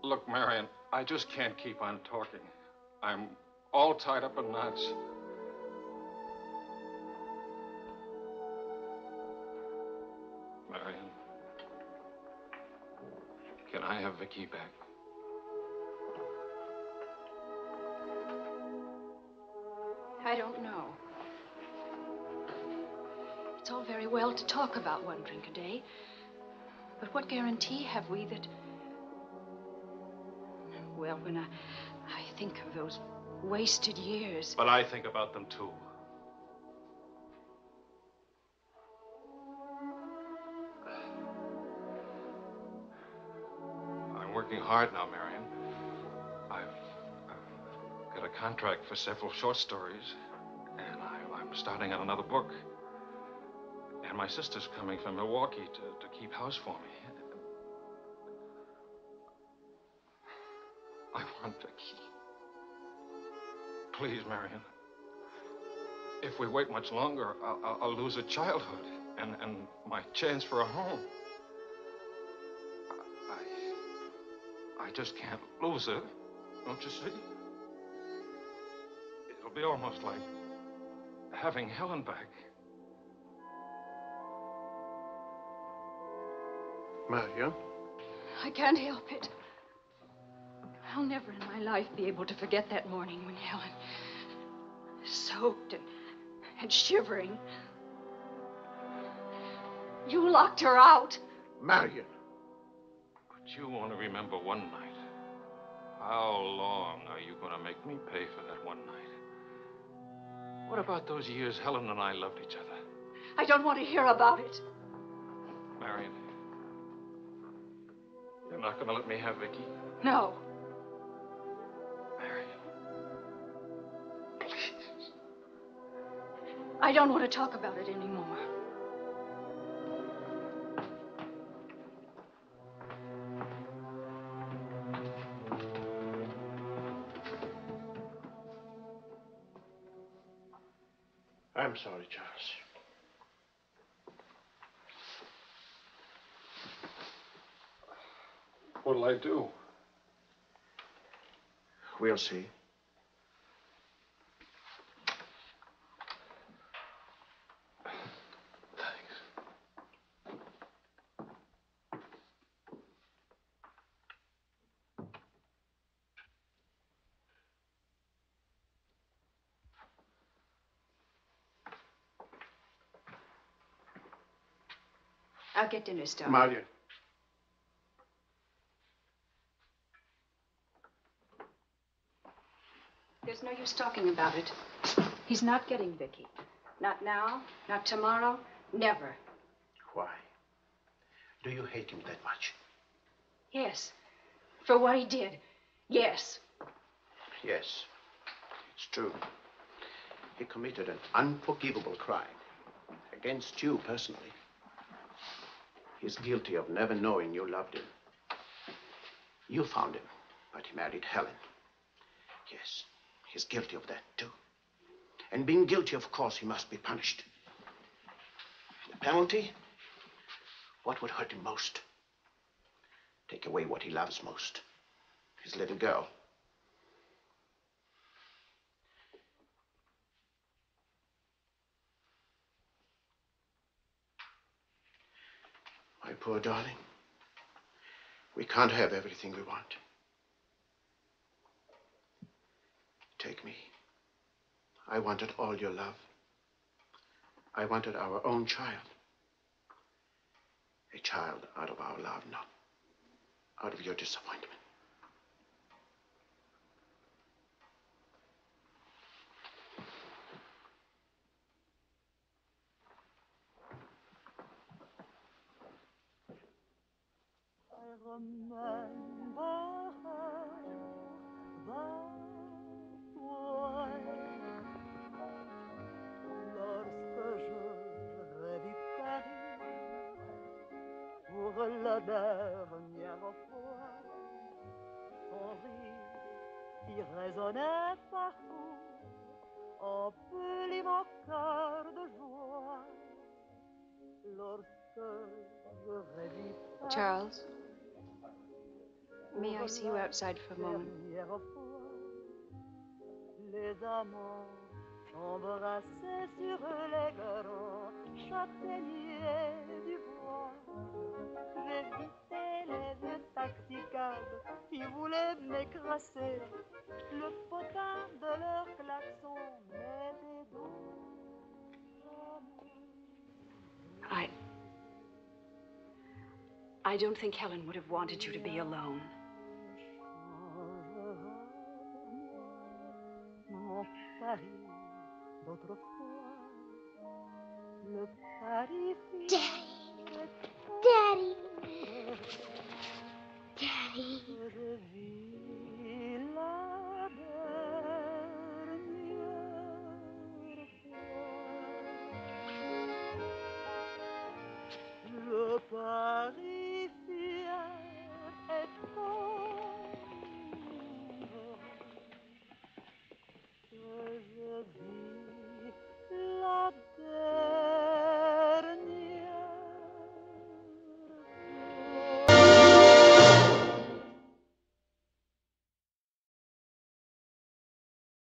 Look, Marion, I just can't keep on talking. I'm all tied up in knots. Marion, can I have Vicky back? I don't know. It's all very well to talk about one drink a day, but what guarantee have we that... Well, when I think of those wasted years... But I think about them, too. I'm working hard now, Marion. I've got a contract for several short stories, and I'm starting on another book. And my sister's coming from Milwaukee to keep house for me. I want Vicky. Please, Marion. If we wait much longer, I'll lose a childhood and my chance for a home. I just can't lose her, don't you see? It'll be almost like having Helen back. Marion? I can't help it. I'll never in my life be able to forget that morning when Helen, soaked and shivering, you locked her out. Marion. But you only remember one night. How long are you going to make me pay for that one night? What about those years Helen and I loved each other? I don't want to hear about it. Marion, you're not going to let me have Vicky? No. I don't want to talk about it anymore. I'm sorry, Charles. What'll I do? We'll see. I'll get dinner started. Marion. There's no use talking about it. He's not getting Vicky. Not now, not tomorrow, never. Why? Do you hate him that much? Yes. For what he did. Yes. Yes, it's true. He committed an unforgivable crime against you personally. He's guilty of never knowing you loved him. You found him, but he married Helen. Yes, he's guilty of that too. And being guilty, of course, he must be punished. The penalty? What would hurt him most? Take away what he loves most. His little girl. My poor darling, we can't have everything we want. Take me. I wanted all your love. I wanted our own child. A child out of our love, not out of your disappointment. I remember that way. Lorsque je revis Paris pour la dernière fois, son rire qui résonnait partout emplit mon cœur de joie. Lorsque je revis Paris, Charles, may I see you outside for a moment? Les amants s'embrassaient sur les grands châtaigniers du bois. J'évitais les vieux taxicabs qui voulaient m'écraser. Le potin de leur klaxon m'était doux. I don't think Helen would have wanted you to be alone. Mon Paris d'autrefois, le Paris. Daddy. Daddy. Daddy.